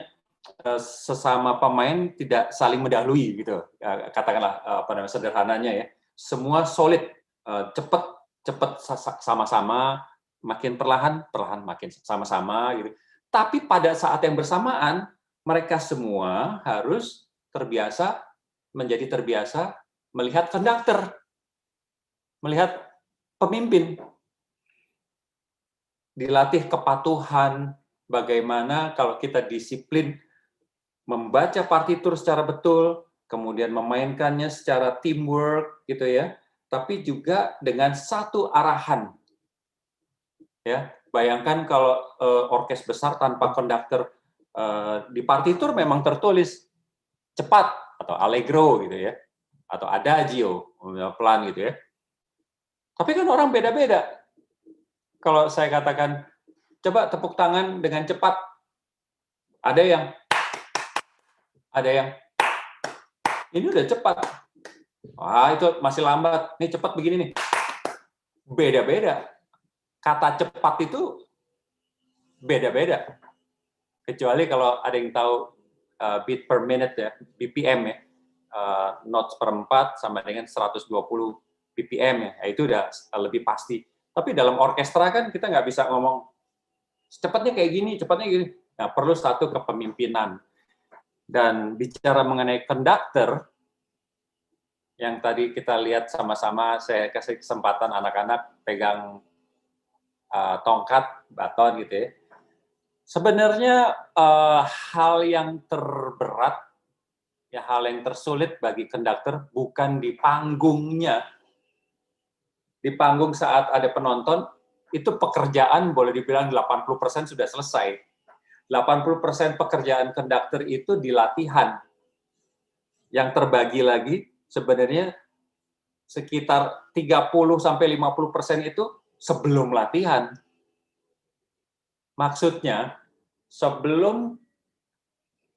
sesama pemain tidak saling mendahului gitu, katakanlah sederhananya ya, semua solid, cepat sama-sama, makin perlahan makin sama-sama gitu. Tapi pada saat yang bersamaan mereka semua harus menjadi terbiasa melihat konduktor, melihat pemimpin, dilatih kepatuhan. Bagaimana kalau kita disiplin membaca partitur secara betul, kemudian memainkannya secara teamwork gitu ya, tapi juga dengan satu arahan. Ya, bayangkan kalau orkes besar tanpa konduktor, di partitur memang tertulis cepat atau allegro gitu ya, atau adagio pelan gitu ya. Tapi kan orang beda-beda. Kalau saya katakan coba tepuk tangan dengan cepat, ada yang ini udah cepat, wah itu masih lambat, ini cepat begini nih. Beda-beda. Kata cepat itu beda-beda. Kecuali kalau ada yang tahu beat per minute ya, BPM ya, notes per 4 sama dengan 120 BPM ya, itu udah lebih pasti. Tapi dalam orkestra kan kita nggak bisa ngomong cepatnya kayak gini, cepatnya gini. Nah, perlu satu kepemimpinan. Dan bicara mengenai conductor, yang tadi kita lihat sama-sama, saya kasih kesempatan anak-anak pegang tongkat, baton gitu ya. Sebenarnya hal yang terberat, ya hal yang tersulit bagi conductor bukan di panggungnya. Di panggung saat ada penonton, itu pekerjaan boleh dibilang 80% sudah selesai. 80% pekerjaan conductor itu di latihan. Yang terbagi lagi sebenarnya sekitar 30-50% itu sebelum latihan. Maksudnya, sebelum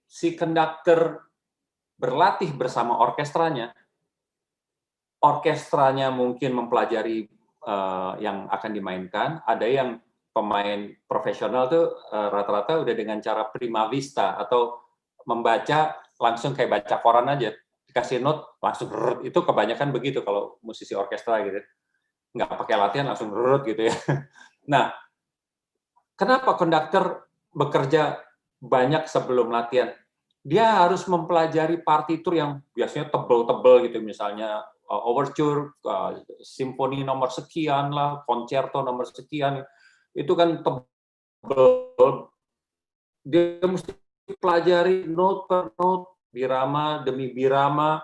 si conductor berlatih bersama orkestranya mungkin mempelajari yang akan dimainkan, ada yang pemain profesional tuh rata-rata udah dengan cara prima vista atau membaca langsung kayak baca koran aja, dikasih note langsung itu kebanyakan begitu kalau musisi orkestra gitu, nggak pakai latihan langsung gitu ya. Nah, kenapa konduktor bekerja banyak sebelum latihan? Dia harus mempelajari partitur yang biasanya tebel-tebel gitu, misalnya overture, simfoni nomor sekian lah, concerto nomor sekian, itu kan tebel. Dia mesti pelajari note per note, birama demi birama,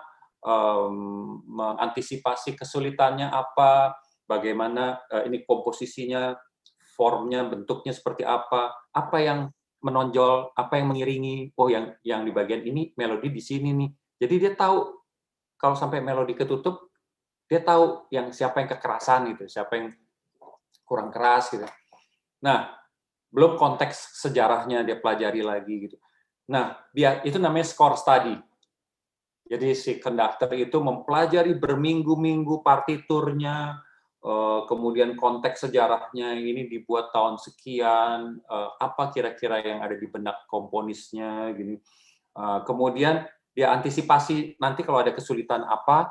mengantisipasi kesulitannya apa, bagaimana ini komposisinya, formnya, bentuknya seperti apa yang menonjol, apa yang mengiringi, oh yang di bagian ini melodi di sini nih. Jadi dia tahu kalau sampai melodi ketutup, dia tahu yang siapa yang kekerasan gitu, siapa yang kurang keras gitu. Nah, belum konteks sejarahnya dia pelajari lagi gitu. Nah, itu namanya score study. Jadi si conductor itu mempelajari berminggu-minggu partiturnya, kemudian konteks sejarahnya ini dibuat tahun sekian, apa kira-kira yang ada di benak komponisnya gini. Kemudian dia antisipasi nanti kalau ada kesulitan apa,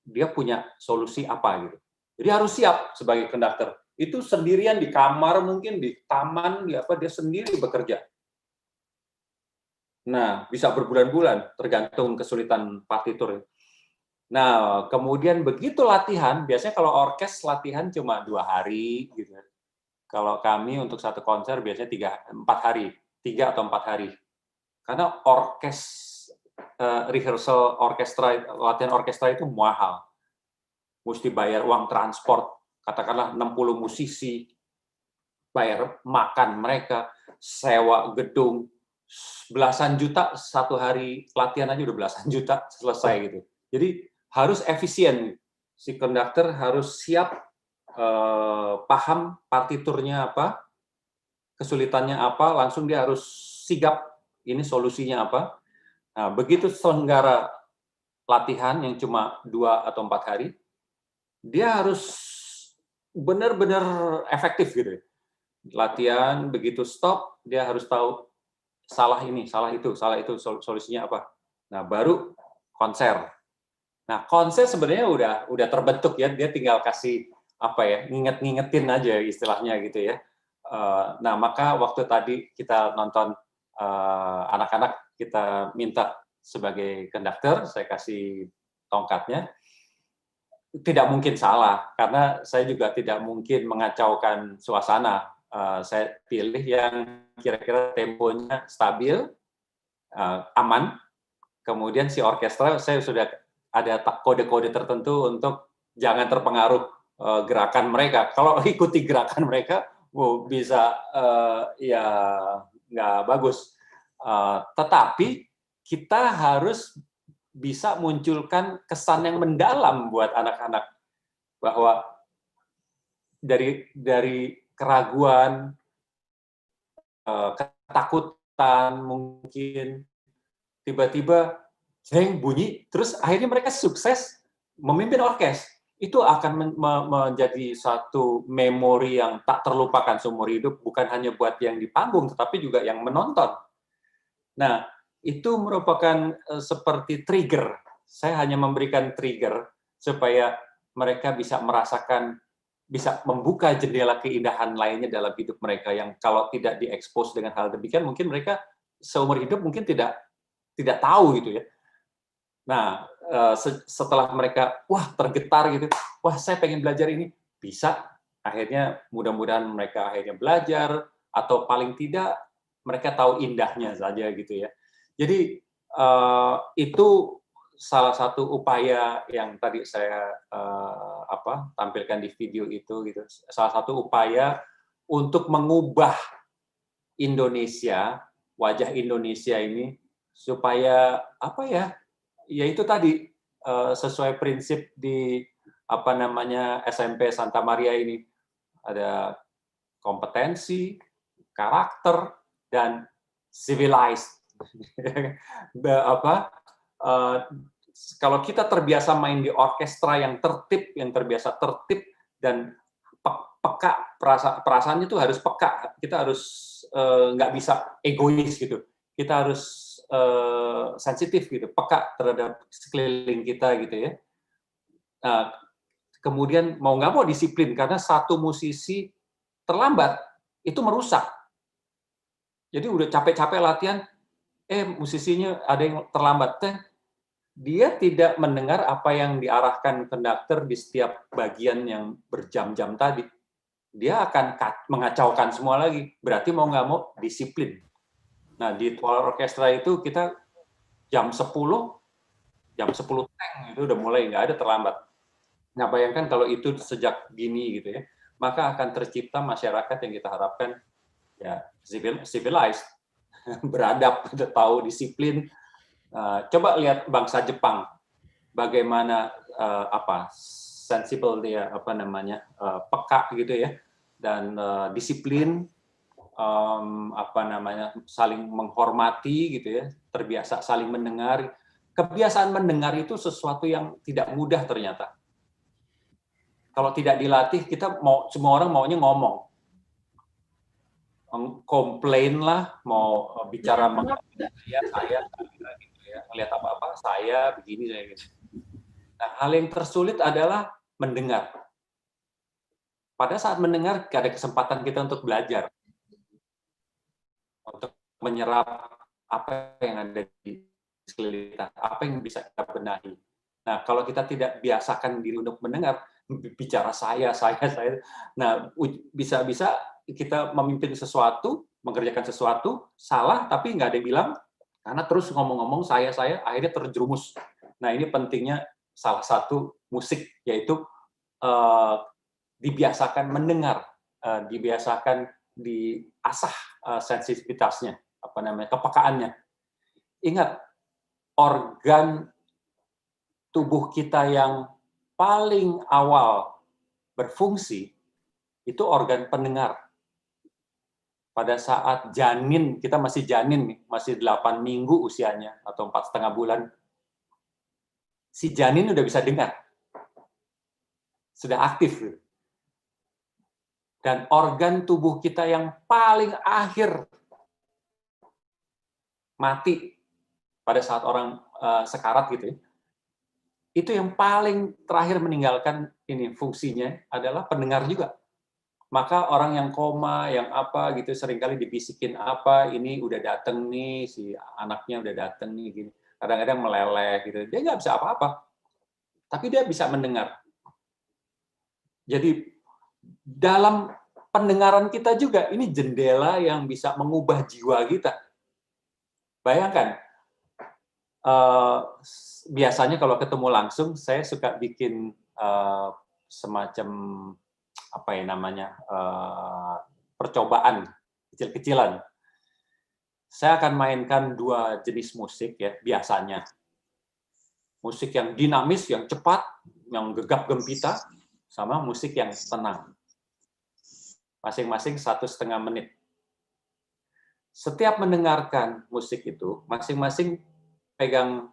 dia punya solusi apa gitu. Jadi harus siap sebagai conductor. Itu sendirian di kamar, mungkin di taman, dia sendiri bekerja. Nah, bisa berbulan-bulan tergantung kesulitan partitur. Nah, kemudian begitu latihan, biasanya kalau orkes latihan cuma 2 hari gitu. Kalau kami untuk satu konser biasanya 3 atau 4 hari. Karena rehearsal orkestra, latihan orkestra itu mahal. Mesti bayar uang transport, katakanlah 60 musisi, bayar makan mereka, sewa gedung, belasan juta satu hari latihan aja udah belasan juta selesai gitu. Jadi harus efisien, si conductor harus siap, paham partiturnya apa, kesulitannya apa, langsung dia harus sigap ini solusinya apa. Nah, begitu selenggara latihan yang cuma 2 atau 4 hari, dia harus benar-benar efektif gitu. Latihan, begitu stop, dia harus tahu salah ini, salah itu, solusinya apa. Nah, baru konser. Nah, konser sebenarnya udah terbentuk ya, dia tinggal kasih ngingetin aja istilahnya gitu ya. Nah, maka waktu tadi kita nonton anak-anak, kita minta sebagai conductor, saya kasih tongkatnya. Tidak mungkin salah, karena saya juga tidak mungkin mengacaukan suasana. Saya pilih yang kira-kira temponya stabil, aman. Kemudian si orkestra, saya sudah ada kode-kode tertentu untuk jangan terpengaruh gerakan mereka. Kalau ikuti gerakan mereka, bisa ya nggak bagus. Tetapi kita harus bisa munculkan kesan yang mendalam buat anak-anak, bahwa dari keraguan, ketakutan mungkin, tiba-tiba jeng bunyi, terus akhirnya mereka sukses memimpin orkes. Itu akan menjadi satu memori yang tak terlupakan seumur hidup, bukan hanya buat yang di panggung, tetapi juga yang menonton. Nah, itu merupakan seperti trigger. Saya hanya memberikan trigger supaya mereka bisa merasakan, bisa membuka jendela keindahan lainnya dalam hidup mereka yang kalau tidak diekspos dengan hal demikian, mungkin mereka seumur hidup mungkin tidak tahu gitu ya. Nah, setelah mereka tergetar gitu, saya pengen belajar ini, bisa akhirnya mudah-mudahan mereka akhirnya belajar atau paling tidak mereka tahu indahnya saja gitu ya. Jadi itu salah satu upaya yang tadi saya tampilkan di video itu gitu. Salah satu upaya untuk mengubah Indonesia, wajah Indonesia ini supaya ya itu tadi sesuai prinsip di SMP Santa Maria ini, ada kompetensi, karakter, dan civilized. Kalau kita terbiasa main di orkestra yang terbiasa tertib dan peka, perasaannya itu harus peka. Kita harus nggak bisa egois gitu. Kita harus sensitif gitu, peka terhadap sekeliling kita gitu ya. Kemudian mau nggak mau disiplin, karena satu musisi terlambat itu merusak. Jadi udah capek-capek latihan, musisinya ada yang terlambat, dia tidak mendengar apa yang diarahkan konduktor di setiap bagian yang berjam-jam tadi. Dia akan mengacaukan semua lagi. Berarti mau nggak mau disiplin. Nah, di tual orkestra itu kita jam 10 teng itu udah mulai nggak ada terlambat. Nah, bayangkan kalau itu sejak dini gitu ya, maka akan tercipta masyarakat yang kita harapkan ya civilized, beradab, tahu disiplin. Coba lihat bangsa Jepang, bagaimana sensible dia, peka gitu ya, dan disiplin, saling menghormati gitu ya, terbiasa saling mendengar. Kebiasaan mendengar itu sesuatu yang tidak mudah ternyata. Kalau tidak dilatih, semua orang maunya ngomong, komplain lah, mau bicara saya gitu ya, ngelihat apa-apa saya begini saya gitu. Nah, hal yang tersulit adalah mendengar. Pada saat mendengar ada kesempatan kita untuk belajar, untuk menyerap apa yang ada di sekeliling kita, apa yang bisa kita benahi. Nah, kalau kita tidak biasakan diri untuk mendengar, bicara saya. Nah, bisa-bisa kita memimpin sesuatu, mengerjakan sesuatu, salah, tapi nggak ada yang bilang, karena terus ngomong-ngomong saya, akhirnya terjerumus. Nah, ini pentingnya salah satu musik, yaitu dibiasakan mendengar, dibiasakan diasah sensitivitasnya, kepekaannya. Ingat, organ tubuh kita yang paling awal berfungsi itu organ pendengar. Pada saat janin, kita masih janin nih, masih 8 minggu usianya atau 4,5 bulan, si janin udah bisa dengar, sudah aktif. Dan organ tubuh kita yang paling akhir mati pada saat orang sekarat gitu ya, itu yang paling terakhir meninggalkan ini fungsinya adalah pendengar juga. Maka orang yang koma, yang apa gitu, seringkali dibisikin apa, ini udah dateng nih, si anaknya udah dateng nih, gini. Kadang-kadang meleleh gitu. Dia nggak bisa apa-apa, tapi dia bisa mendengar. Jadi dalam pendengaran kita juga, ini jendela yang bisa mengubah jiwa kita. Bayangkan, biasanya kalau ketemu langsung, saya suka bikin semacam percobaan kecil-kecilan. Saya akan mainkan 2 jenis musik ya biasanya. Musik yang dinamis, yang cepat, yang gegap gempita, sama musik yang tenang. Masing-masing 1,5 menit. Setiap mendengarkan musik itu, masing-masing pegang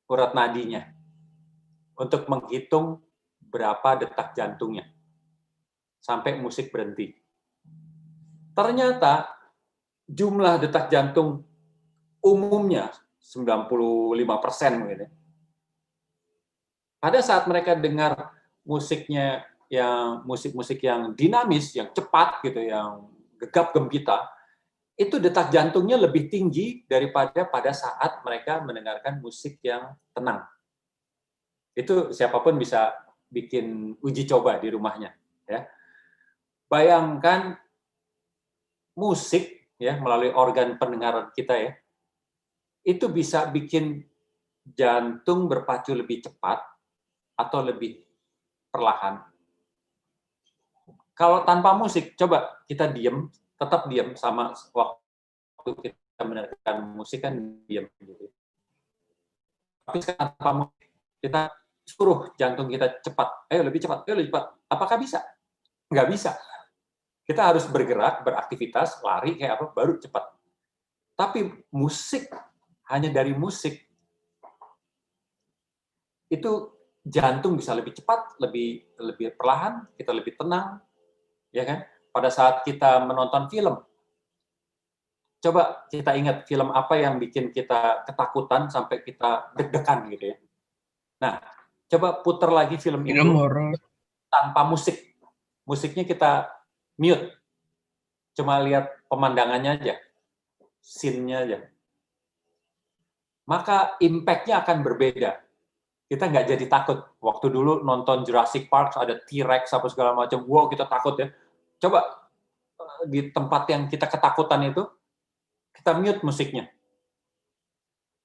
urat nadinya untuk menghitung berapa detak jantungnya sampai musik berhenti. Ternyata jumlah detak jantung umumnya 95% mungkin ya. Pada saat mereka dengar musiknya yang musik-musik yang dinamis, yang cepat gitu, yang gegap gempita, itu detak jantungnya lebih tinggi daripada pada saat mereka mendengarkan musik yang tenang. Itu siapapun bisa bikin uji coba di rumahnya, ya. Bayangkan musik ya melalui organ pendengaran kita ya, itu bisa bikin jantung berpacu lebih cepat atau lebih perlahan. Kalau tanpa musik, coba kita diam, tetap diam sama waktu kita mendengarkan musik kan diam gitu. Tapi tanpa musik, kita suruh jantung kita cepat, ayo lebih cepat, ayo lebih cepat. Apakah bisa? Nggak bisa. Kita harus bergerak, beraktivitas, lari kayak apa, baru cepat. Tapi musik, hanya dari musik, itu jantung bisa lebih cepat, lebih perlahan, kita lebih tenang, ya kan? Pada saat kita menonton film, coba kita ingat film apa yang bikin kita ketakutan sampai kita deg-degan gitu ya. Nah, coba putar lagi film itu tanpa musik. Musiknya kita mute, cuma lihat pemandangannya aja, scene-nya aja. Maka impact-nya akan berbeda. Kita nggak jadi takut. Waktu dulu nonton Jurassic Park, ada T-Rex, apa segala macam, wow kita takut ya. Coba di tempat yang kita ketakutan itu, kita mute musiknya.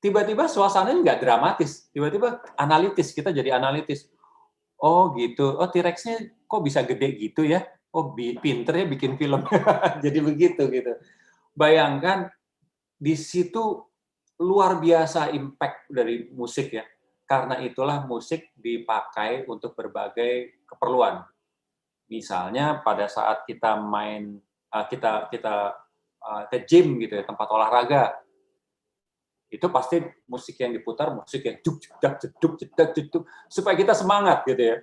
Tiba-tiba suasananya nggak dramatis, tiba-tiba analitis, kita jadi analitis. Oh gitu, oh T-Rex-nya kok bisa gede gitu ya? Oh pinter ya bikin film. Jadi begitu gitu. Bayangkan di situ luar biasa impact dari musik ya. Karena itulah musik dipakai untuk berbagai keperluan. Misalnya pada saat kita main, kita ke gym gitu ya, tempat olahraga, itu pasti musik yang diputar, musik yang jeduk, supaya kita semangat gitu ya.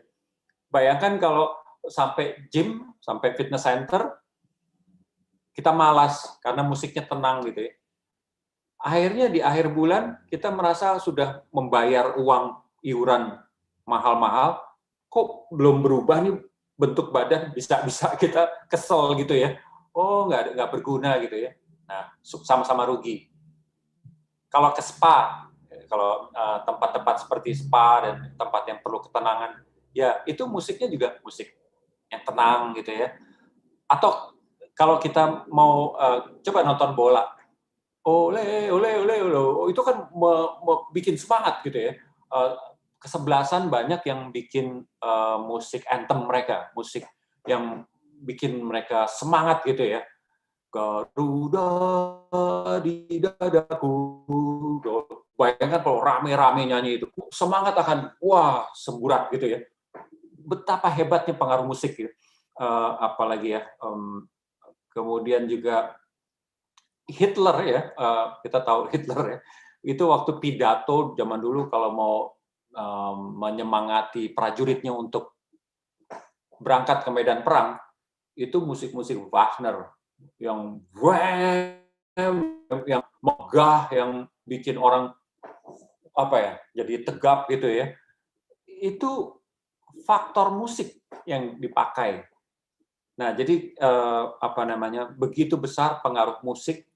Bayangkan kalau sampai gym, sampai fitness center, kita malas karena musiknya tenang gitu ya. Akhirnya di akhir bulan kita merasa sudah membayar uang iuran mahal-mahal, kok belum berubah nih bentuk badan, bisa kita kesel gitu ya. Oh nggak berguna gitu ya. Nah sama-sama rugi. Kalau ke spa, kalau tempat-tempat seperti spa dan tempat yang perlu ketenangan, ya itu musiknya juga musik yang tenang gitu ya. Atau kalau kita mau coba nonton bola, ole, itu kan bikin semangat gitu ya. Kesebelasan banyak yang bikin musik anthem mereka, musik yang bikin mereka semangat gitu ya. Garuda di dadaku. Bayangkan kalau rame-rame nyanyi itu, semangat akan, wah, semburat gitu ya. Betapa hebatnya pengaruh musik gitu. Apalagi ya, kemudian juga Hitler ya, kita tahu Hitler ya, itu waktu pidato zaman dulu kalau mau menyemangati prajuritnya untuk berangkat ke medan perang, itu musik-musik Wagner yang megah, yang bikin orang apa ya, jadi tegap gitu ya. Itu faktor musik yang dipakai. Nah, jadi begitu besar pengaruh musik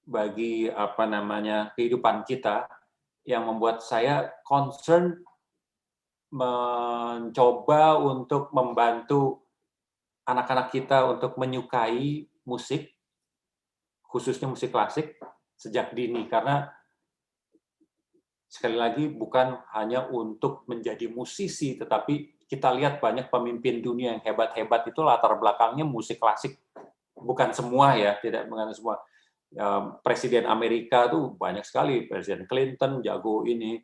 bagi kehidupan kita yang membuat saya concern mencoba untuk membantu anak-anak kita untuk menyukai musik, khususnya musik klasik sejak dini, karena sekali lagi bukan hanya untuk menjadi musisi, tetapi kita lihat banyak pemimpin dunia yang hebat-hebat itu latar belakangnya musik klasik. Bukan semua ya, tidak mengenai semua. Presiden Amerika tuh banyak sekali, Presiden Clinton jago ini,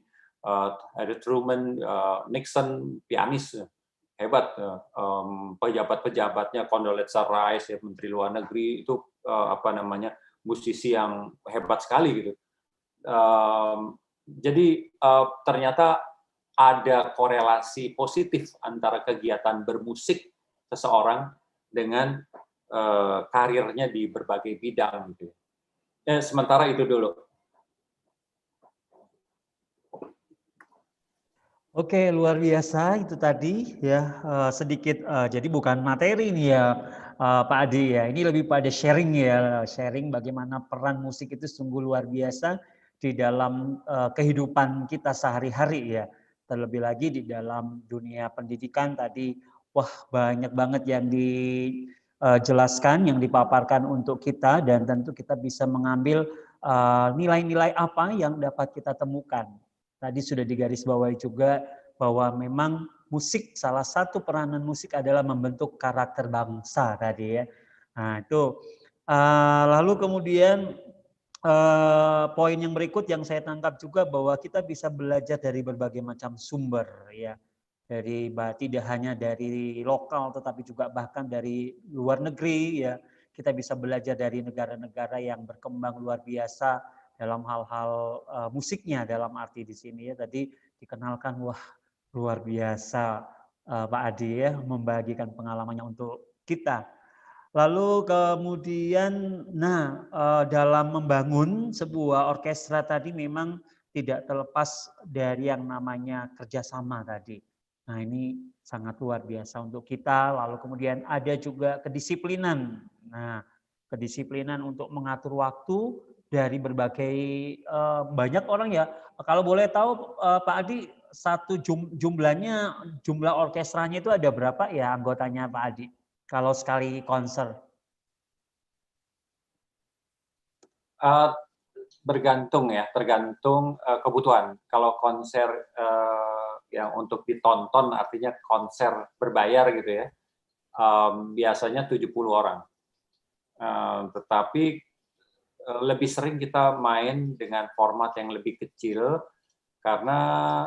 Harry Truman, Nixon pianis hebat, pejabat-pejabatnya Condoleezza Rice ya, Menteri Luar Negeri itu musisi yang hebat sekali gitu. Jadi ternyata ada korelasi positif antara kegiatan bermusik seseorang dengan karirnya di berbagai bidang gitu. Sementara itu dulu. Oke, luar biasa itu tadi ya, sedikit jadi bukan materi nih ya Pak Adi ya, ini lebih pada sharing ya, sharing bagaimana peran musik itu sungguh luar biasa di dalam kehidupan kita sehari-hari ya. Terlebih lagi di dalam dunia pendidikan tadi, wah banyak banget yang dijelaskan, yang dipaparkan untuk kita dan tentu kita bisa mengambil nilai-nilai apa yang dapat kita temukan. Tadi sudah digarisbawahi juga bahwa memang musik, salah satu peranan musik adalah membentuk karakter bangsa tadi ya. Nah itu lalu kemudian poin yang berikut yang saya tangkap juga bahwa kita bisa belajar dari berbagai macam sumber ya. Dari tidak hanya dari lokal tetapi juga bahkan dari luar negeri ya. Kita bisa belajar dari negara-negara yang berkembang luar biasa dalam hal-hal musiknya, dalam arti di sini ya tadi dikenalkan, wah luar biasa Pak Adi ya membagikan pengalamannya untuk kita. Lalu kemudian dalam membangun sebuah orkestra tadi memang tidak terlepas dari yang namanya kerjasama tadi. Nah ini sangat luar biasa untuk kita. Lalu kemudian ada juga kedisiplinan. Nah kedisiplinan untuk mengatur waktu dari berbagai banyak orang ya. Kalau boleh tahu Pak Adi, jumlah orkestranya itu ada berapa ya anggotanya Pak Adi? Kalau sekali konser? Bergantung ya, tergantung kebutuhan. Kalau konser yang untuk ditonton artinya konser berbayar gitu ya, biasanya 70 orang. Tetapi lebih sering kita main dengan format yang lebih kecil karena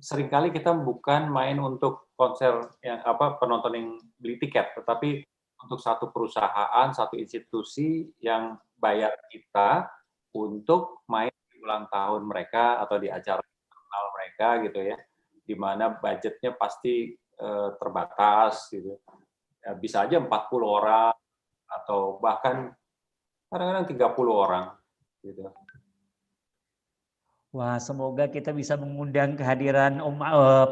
seringkali kita bukan main untuk konser yang penonton yang beli tiket, tetapi untuk satu perusahaan, satu institusi yang bayar kita untuk main di ulang tahun mereka atau di acara nasional mereka gitu ya, di mana budgetnya pasti terbatas gitu. Ya, bisa aja 40 orang atau bahkan kadang-kadang 30 orang gitu. Wah, semoga kita bisa mengundang kehadiran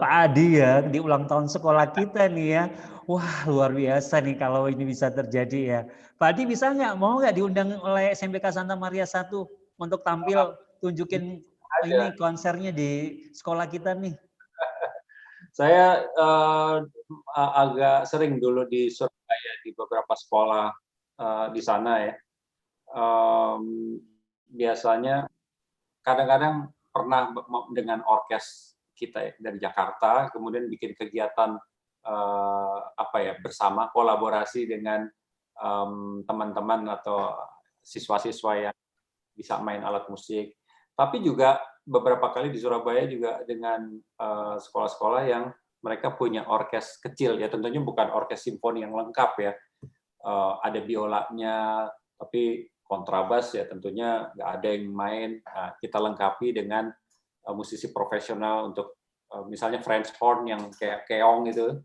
Pak Adi ya di ulang tahun sekolah kita nih ya. Wah, luar biasa nih kalau ini bisa terjadi ya. Pak Adi bisa nggak, mau nggak diundang oleh SMPK Santa Maria 1 untuk tampil tunjukin ini konsernya di sekolah kita nih? Saya agak sering dulu di Surabaya di beberapa sekolah di sana ya. Biasanya kadang-kadang pernah dengan orkes kita ya, dari Jakarta, kemudian bikin kegiatan bersama, kolaborasi dengan teman-teman atau siswa-siswa yang bisa main alat musik. Tapi juga beberapa kali di Surabaya juga dengan sekolah-sekolah yang mereka punya orkes kecil ya, tentunya bukan orkes simfoni yang lengkap ya. Ada biolanya, tapi kontrabas ya tentunya nggak ada yang main. Nah, kita lengkapi dengan musisi profesional untuk misalnya French horn yang kayak keong itu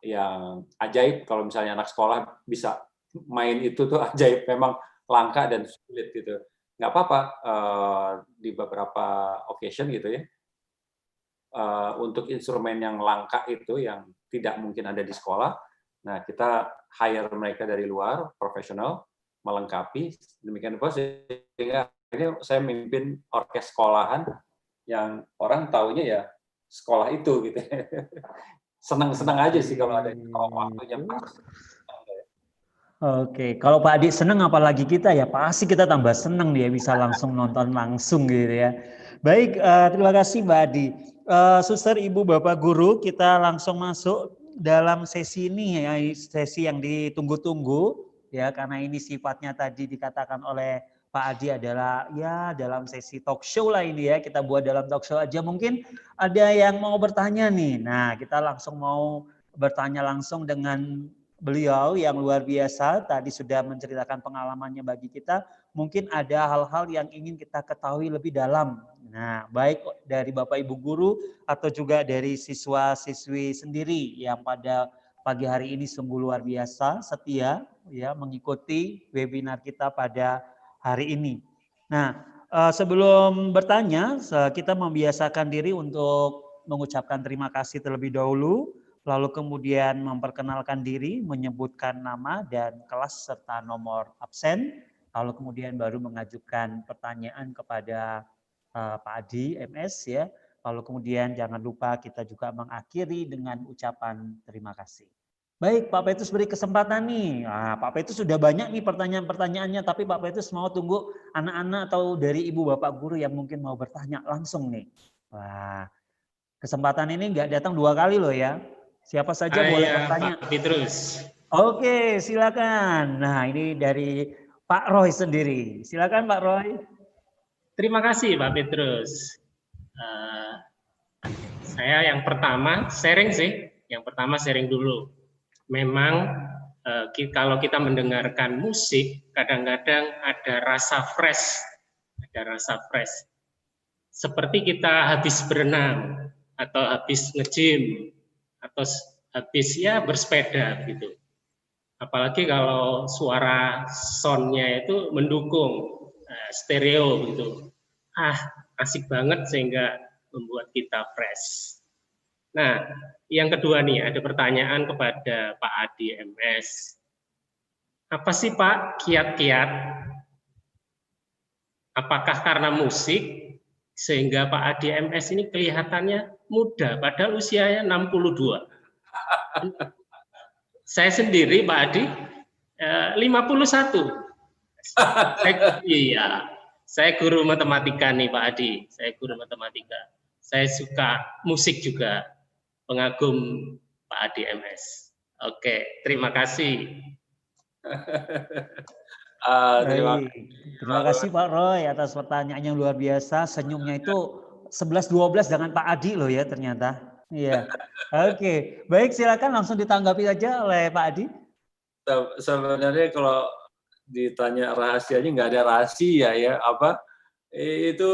yang ajaib. Kalau misalnya anak sekolah bisa main itu tuh ajaib, memang langka dan sulit gitu. Nggak apa-apa di beberapa occasion gitu ya. Untuk instrumen yang langka itu yang tidak mungkin ada di sekolah, nah kita hire mereka dari luar, profesional, melengkapi, demikian pula sehingga akhirnya saya memimpin orkes sekolahan yang orang taunya ya sekolah itu gitu. Senang-senang aja sih kalau ada waktunya pas. Oke, kalau Pak Adi senang apalagi kita ya, pasti kita tambah senang dia bisa langsung nonton langsung gitu ya. Baik, terima kasih Mbak Adi. Suster, Ibu, Bapak Guru, kita langsung masuk dalam sesi ini ya, sesi yang ditunggu-tunggu ya, karena ini sifatnya tadi dikatakan oleh Pak Adi adalah ya dalam sesi talk show lah ini ya, kita buat dalam talk show aja. Mungkin ada yang mau bertanya nih. Nah, kita langsung mau bertanya langsung dengan beliau yang luar biasa, tadi sudah menceritakan pengalamannya bagi kita. Mungkin ada hal-hal yang ingin kita ketahui lebih dalam. Nah, baik dari Bapak Ibu Guru atau juga dari siswa-siswi sendiri yang pada pagi hari ini sungguh luar biasa, setia ya mengikuti webinar kita pada hari ini. Nah, sebelum bertanya, kita membiasakan diri untuk mengucapkan terima kasih terlebih dahulu, lalu kemudian memperkenalkan diri, menyebutkan nama dan kelas serta nomor absen, lalu kemudian baru mengajukan pertanyaan kepada Pak Adi MS ya. Lalu kemudian jangan lupa kita juga mengakhiri dengan ucapan terima kasih. Baik, Pak Petrus beri kesempatan nih. Nah, Pak Petrus sudah banyak nih pertanyaan-pertanyaannya, tapi Pak Petrus mau tunggu anak-anak atau dari ibu bapak guru yang mungkin mau bertanya langsung nih. Wah, kesempatan ini nggak datang 2 kali loh ya. Siapa saja boleh bertanya. Pak Petrus. Oke, silakan. Nah, ini dari Pak Roy sendiri. Silakan Pak Roy. Terima kasih Pak Petrus. Saya yang pertama sharing sih. Yang pertama sharing dulu. Memang kalau kita mendengarkan musik, kadang-kadang ada rasa fresh. Ada rasa fresh. Seperti kita habis berenang, atau habis nge-gym, atau habis ya bersepeda gitu. Apalagi kalau suara soundnya itu mendukung, stereo gitu. Asik banget sehingga membuat kita fresh. Nah, yang kedua nih, ada pertanyaan kepada Pak Adi MS. Apa sih Pak kiat-kiat? Apakah karena musik sehingga Pak Adi MS ini kelihatannya muda, padahal usianya 62. Saya sendiri Pak Adi 51. Saya guru matematika nih Pak Adi. Saya guru matematika. Saya suka musik juga. Pengagum Pak Adi MS. Oke, terima kasih. Terima kasih Pak Roy atas pertanyaan yang luar biasa. Senyumnya itu 11-12 dengan Pak Adi loh ya ternyata. Iya. Oke, baik silakan langsung ditanggapi aja oleh Pak Adi. Sebenarnya kalau ditanya rahasianya nggak ada rahasia ya. Itu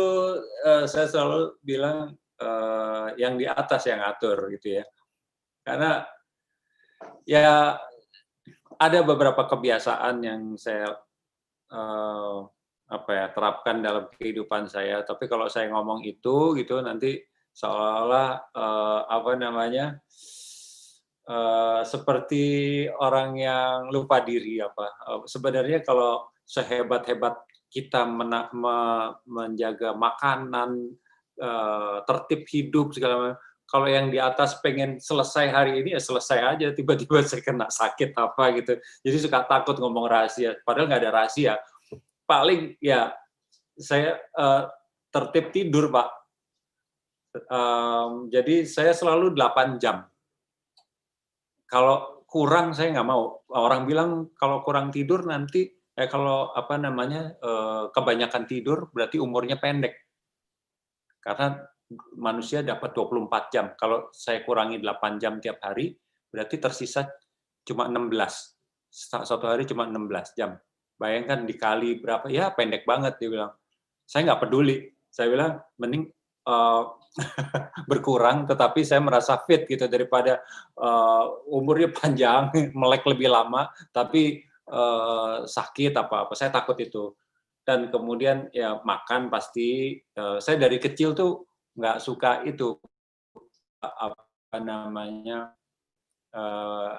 saya selalu bilang yang di atas yang atur gitu ya. Karena ya ada beberapa kebiasaan yang saya terapkan dalam kehidupan saya. Tapi kalau saya ngomong itu gitu nanti seolah-olah seperti orang yang lupa diri sebenarnya kalau sehebat-hebat kita menjaga makanan, tertib hidup segala macam. Kalau yang di atas pengen selesai hari ini ya selesai aja, tiba-tiba saya kena sakit apa gitu. Jadi suka takut ngomong rahasia, padahal nggak ada rahasia. Paling ya saya tertib tidur Pak. Jadi saya selalu 8 jam. Kalau kurang saya nggak mau. Orang bilang kalau kurang tidur nanti kebanyakan tidur berarti umurnya pendek. Karena manusia dapat 24 jam. Kalau saya kurangi 8 jam tiap hari, berarti tersisa cuma 16. Satu hari cuma 16 jam. Bayangkan dikali berapa, ya pendek banget dia bilang. Saya nggak peduli. Saya bilang, mending berkurang, tetapi saya merasa fit gitu daripada umurnya panjang, melek lebih lama, tapi sakit apa-apa. Saya takut itu. Dan kemudian ya makan pasti, saya dari kecil tuh nggak suka itu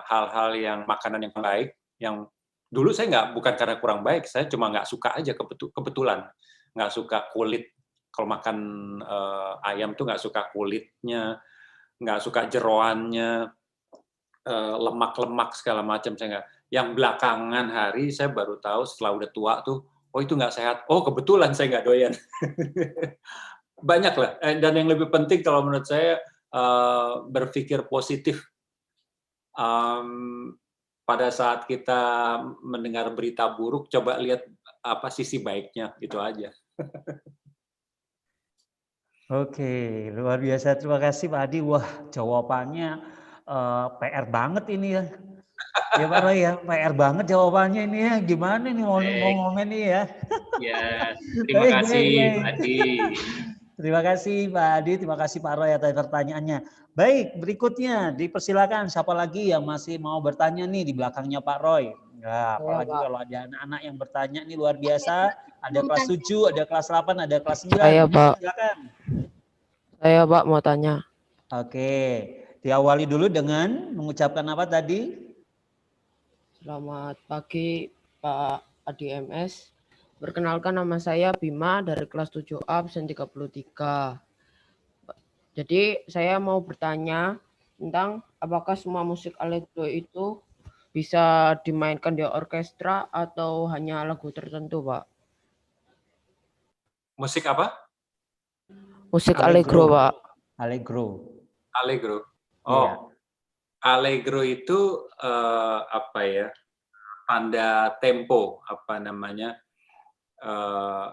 hal-hal yang makanan yang baik, yang dulu saya bukan karena kurang baik, saya cuma nggak suka aja kebetulan, nggak suka kulit. Kalau makan ayam tuh nggak suka kulitnya, nggak suka jeroannya, lemak-lemak segala macam saya nggak. Yang belakangan hari saya baru tahu setelah udah tua tuh, oh itu nggak sehat. Oh kebetulan saya nggak doyan. Banyak lah. Dan yang lebih penting kalau menurut saya berpikir positif. Pada saat kita mendengar berita buruk, coba lihat apa sisi baiknya, itu aja. Oke, luar biasa. Terima kasih Pak Adi. Wah, jawabannya PR banget ini ya. Ya Pak Roy ya, PR banget jawabannya ini ya. Gimana nih mau ngomong nih ya? Ya, terima kasih Pak Adi. Terima kasih Pak Adi, terima kasih Pak Roy atas pertanyaannya. Baik, berikutnya dipersilakan siapa lagi yang masih mau bertanya nih di belakangnya Pak Roy. Nah, Saya, apalagi Pak. kalau ada anak-anak yang bertanya nih luar biasa. Ada kelas 7, ada kelas 8, ada kelas 9. Saya, Pak. Silakan. Saya, Pak, mau tanya. Oke, diawali dulu dengan mengucapkan apa tadi? Selamat pagi, Pak Adi MS. Perkenalkan, nama saya Bima dari kelas 7A absen 33. Jadi saya mau bertanya tentang apakah semua musik allegro itu bisa dimainkan di orkestra atau hanya lagu tertentu, Pak? Musik apa? Musik allegro, Pak. Allegro. Allegro. Iya. Oh, allegro itu apa ya? Tanda tempo, apa namanya?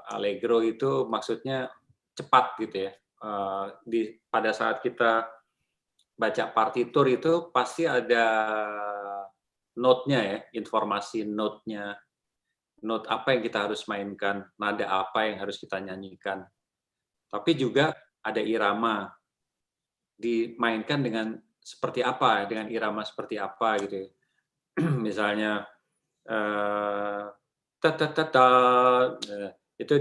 Allegro itu maksudnya cepat gitu ya. Pada saat kita baca partitur itu pasti ada note-nya ya, informasi note-nya. Note apa yang kita harus mainkan, nada apa yang harus kita nyanyikan. Tapi juga ada irama. Dimainkan dengan seperti apa, dengan irama seperti apa gitu. Misalnya ta-ta-ta-ta, itu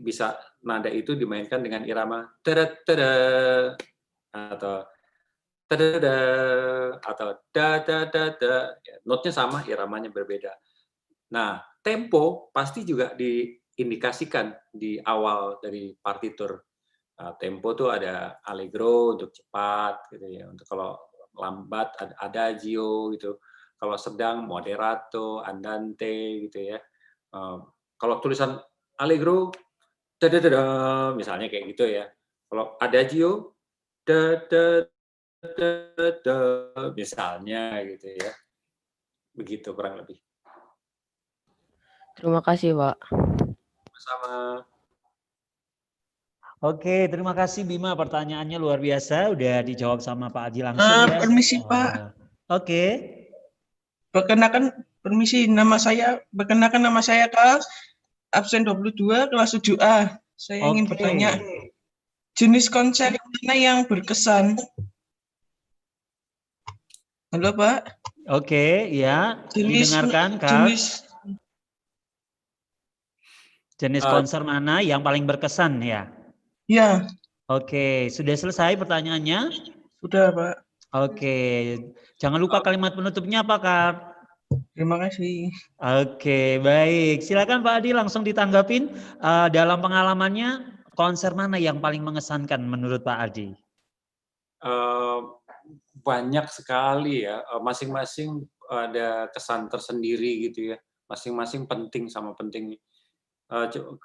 bisa nada itu dimainkan dengan irama tada-tada atau tada atau da-da-da-da. Note-nya sama, iramanya berbeda. Nah, tempo pasti juga diindikasikan di awal dari partitur. Tempo tuh ada allegro untuk cepat gitu ya. Untuk kalau lambat ada adagio gitu. Kalau sedang moderato, andante gitu ya. Kalau tulisan allegro da misalnya kayak gitu ya. Kalau adagio da misalnya gitu ya. Begitu kurang lebih. Terima kasih, Pak. Sama. Oke, terima kasih Bima, pertanyaannya luar biasa, udah dijawab sama Pak Adi langsung ya. Permisi, Pak. Oke. Permisi, nama saya Kak, absen 22, kelas 7A. Saya ingin bertanya, jenis konser mana yang berkesan? Halo, Pak. Oke, ya. Didengarkan, Kak. Jenis konser mana yang paling berkesan ya? Ya. Oke, sudah selesai pertanyaannya? Sudah, Pak. Oke, jangan lupa kalimat penutupnya apa, Kak? Terima kasih. Oke, baik. Silakan Pak Adi langsung ditanggapin. Dalam pengalamannya, konser mana yang paling mengesankan menurut Pak Adi? Banyak sekali ya. Masing-masing ada kesan tersendiri gitu ya. Masing-masing penting sama penting.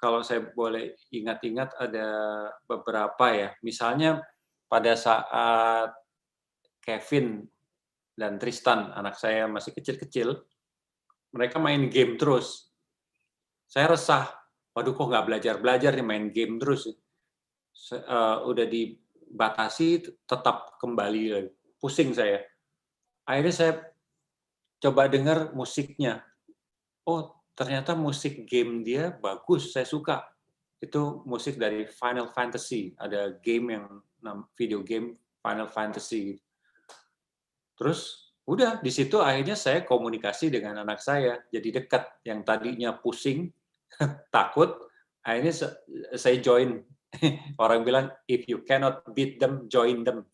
Kalau saya boleh ingat-ingat ada beberapa ya. Misalnya pada saat Kevin dan Tristan, anak saya masih kecil-kecil, mereka main game terus. Saya resah, waduh kok nggak belajar-belajar nih, main game terus. Udah dibatasi, tetap kembali, pusing saya. Akhirnya saya coba dengar musiknya. Oh, ternyata musik game dia bagus, saya suka. Itu musik dari Final Fantasy, ada game yang video game Final Fantasy. Terus udah di situ akhirnya saya komunikasi dengan anak saya, jadi dekat. Yang tadinya pusing, takut, akhirnya saya join. Orang bilang if you cannot beat them, join them.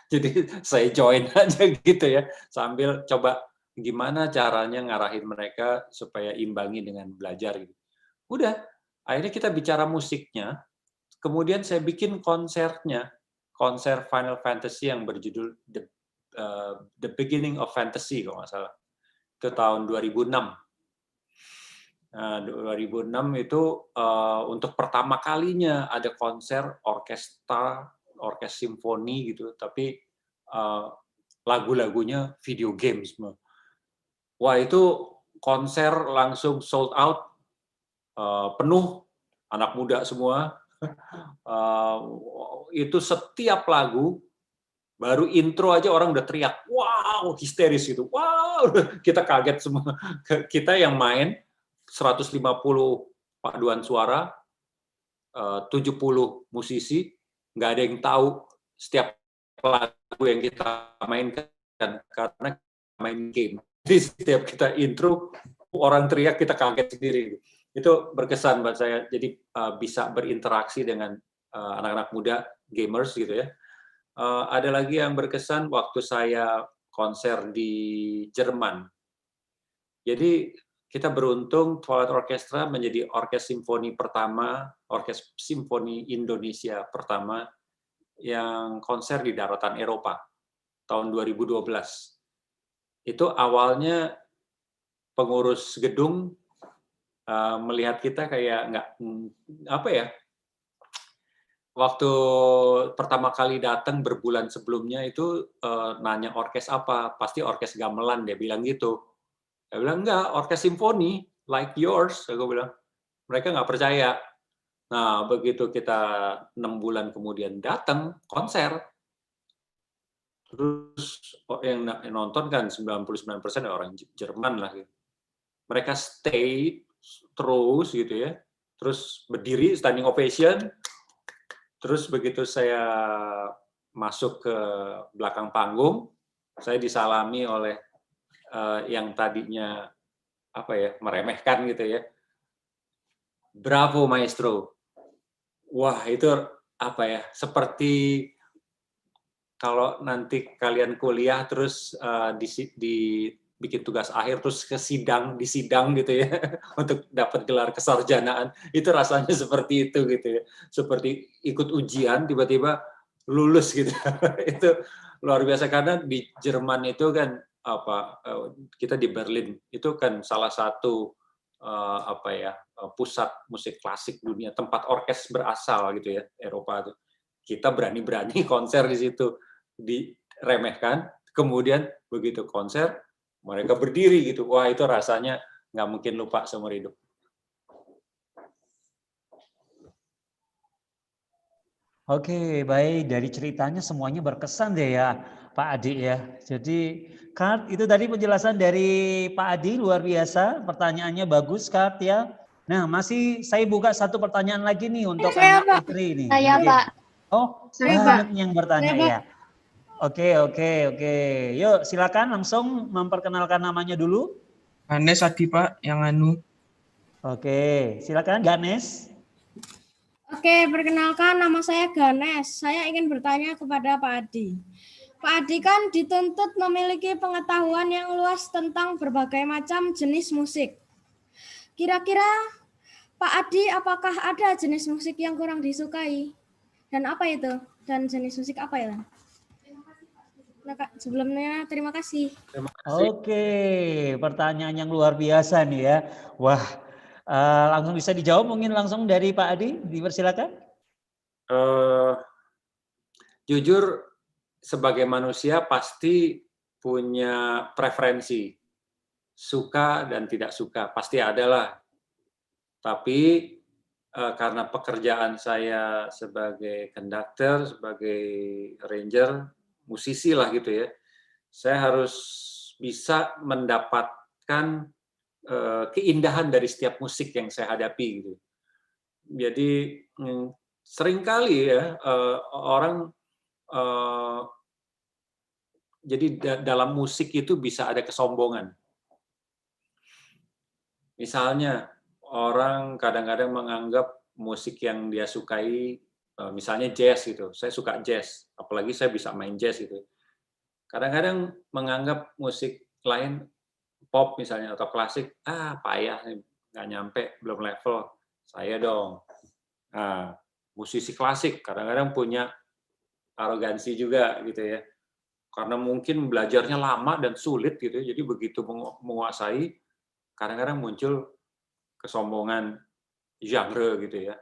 Jadi saya join aja gitu ya, sambil coba gimana caranya ngarahin mereka supaya imbangi dengan belajar gitu. Udah, akhirnya kita bicara musiknya, kemudian saya bikin konsernya, konser Final Fantasy yang berjudul The Beginning of Fantasy kalau nggak salah. Itu tahun 2006. Nah, 2006 itu untuk pertama kalinya ada konser orkes simfoni gitu, tapi lagu-lagunya video game semua. Wah, itu konser langsung sold out, penuh, anak muda semua. Itu setiap lagu, baru intro aja orang udah teriak, wow, histeris gitu. Wow, kita kaget semua. Kita yang main 150 paduan suara, 70 musisi, nggak ada yang tahu setiap lagu yang kita mainkan karena main game. Jadi setiap kita intro, orang teriak, kita kaget sendiri. Itu berkesan buat saya. Jadi bisa berinteraksi dengan anak-anak muda, gamers gitu ya. Ada lagi yang berkesan waktu saya konser di Jerman. Jadi kita beruntung Twilight Orchestra menjadi orkes simfoni pertama, orkes simfoni Indonesia pertama yang konser di daratan Eropa tahun 2012. Itu awalnya pengurus gedung melihat kita kayak nggak apa ya. Waktu pertama kali datang berbulan sebelumnya itu nanya orkes apa, pasti orkes gamelan, dia bilang gitu. Saya bilang enggak, orkes simfoni like yours, aku bilang. Mereka nggak percaya. Nah, begitu kita 6 bulan kemudian datang konser, terus yang nonton kan 99% orang Jerman lah. Gitu. Mereka stay terus gitu ya, terus berdiri standing ovation. Terus begitu saya masuk ke belakang panggung, saya disalami oleh yang tadinya apa ya, meremehkan gitu ya. Bravo maestro. Wah, itu apa ya? Seperti kalau nanti kalian kuliah terus bikin tugas akhir terus di sidang gitu ya untuk dapat gelar kesarjanaan, itu rasanya seperti itu gitu ya, seperti ikut ujian tiba-tiba lulus gitu. Itu luar biasa karena di Jerman itu kan kita di Berlin itu kan salah satu pusat musik klasik dunia, tempat orkes berasal gitu ya, Eropa itu. Kita berani-berani konser di situ, diremehkan, kemudian begitu konser mereka berdiri gitu. Wah, itu rasanya nggak mungkin lupa seumur hidup. Oke, baik. Dari ceritanya semuanya berkesan deh ya, Pak Adi ya. Jadi, Kart, itu tadi penjelasan dari Pak Adi luar biasa. Pertanyaannya bagus, Kart ya. Nah, masih saya buka satu pertanyaan lagi nih untuk Saya, anak Pak. putri nih. Saya, Mungkin. Pak. Oh, Saya, banyak Pak. yang bertanya Saya, Pak. ya. Oke. Yuk, silakan langsung memperkenalkan namanya dulu. Ganes Adi, Pak, yang anu. Oke, silakan Ganes. Oke, perkenalkan nama saya Ganes. Saya ingin bertanya kepada Pak Adi. Pak Adi kan dituntut memiliki pengetahuan yang luas tentang berbagai macam jenis musik. Kira-kira Pak Adi, apakah ada jenis musik yang kurang disukai? Dan apa itu? Dan jenis musik apa ya? Nah, Kak, sebelumnya terima kasih. Oke, pertanyaan yang luar biasa nih ya. Wah, langsung bisa dijawab mungkin langsung dari Pak Adi, dipersilakan. Jujur, sebagai manusia pasti punya preferensi, suka dan tidak suka, pasti ada lah. Tapi karena pekerjaan saya sebagai konduktor, sebagai ranger, musisi lah gitu ya, saya harus bisa mendapatkan keindahan dari setiap musik yang saya hadapi gitu. Jadi seringkali ya orang jadi dalam musik itu bisa ada kesombongan. Misalnya orang kadang-kadang menganggap musik yang dia sukai, misalnya jazz gitu. Saya suka jazz, apalagi saya bisa main jazz gitu. Kadang-kadang menganggap musik lain, pop misalnya atau klasik, payah nih, nggak nyampe, belum level. Saya dong. Nah, musisi klasik kadang-kadang punya arogansi juga gitu ya. Karena mungkin belajarnya lama dan sulit gitu, jadi begitu menguasai, kadang-kadang muncul kesombongan genre gitu ya.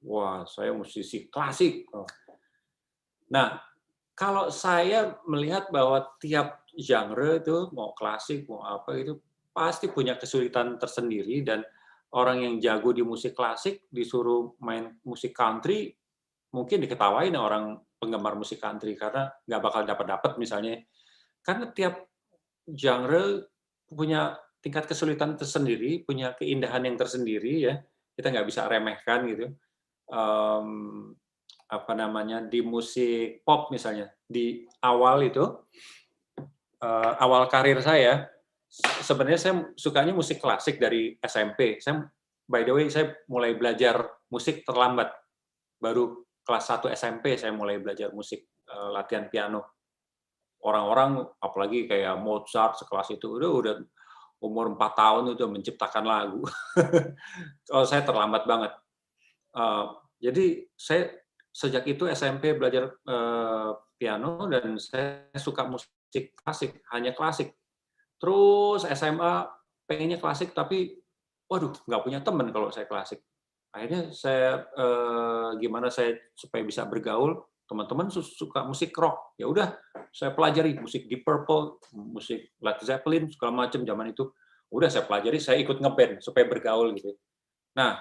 Wah, saya musisi klasik. Nah, kalau saya melihat bahwa tiap genre itu, mau klasik, mau apa itu, pasti punya kesulitan tersendiri, dan orang yang jago di musik klasik disuruh main musik country, mungkin diketawain orang penggemar musik country karena nggak bakal dapat misalnya. Karena tiap genre punya tingkat kesulitan tersendiri, punya keindahan yang tersendiri ya. Kita nggak bisa remehkan gitu. Di musik pop misalnya, di awal itu, awal karir saya, sebenarnya saya sukanya musik klasik dari SMP. By the way, saya mulai belajar musik terlambat. Baru kelas 1 SMP saya mulai belajar musik, latihan piano. Orang-orang, apalagi kayak Mozart sekelas itu, udah umur 4 tahun udah menciptakan lagu. Kalau saya terlambat banget. Jadi saya sejak itu SMP belajar piano dan saya suka musik klasik, hanya klasik. Terus SMA pengennya klasik, tapi waduh, nggak punya teman kalau saya klasik. Akhirnya saya gimana saya supaya bisa bergaul, teman-teman suka musik rock, ya udah saya pelajari musik Deep Purple, musik Led Zeppelin segala macam zaman itu. Udah saya pelajari, saya ikut ngeband supaya bergaul gitu. Nah,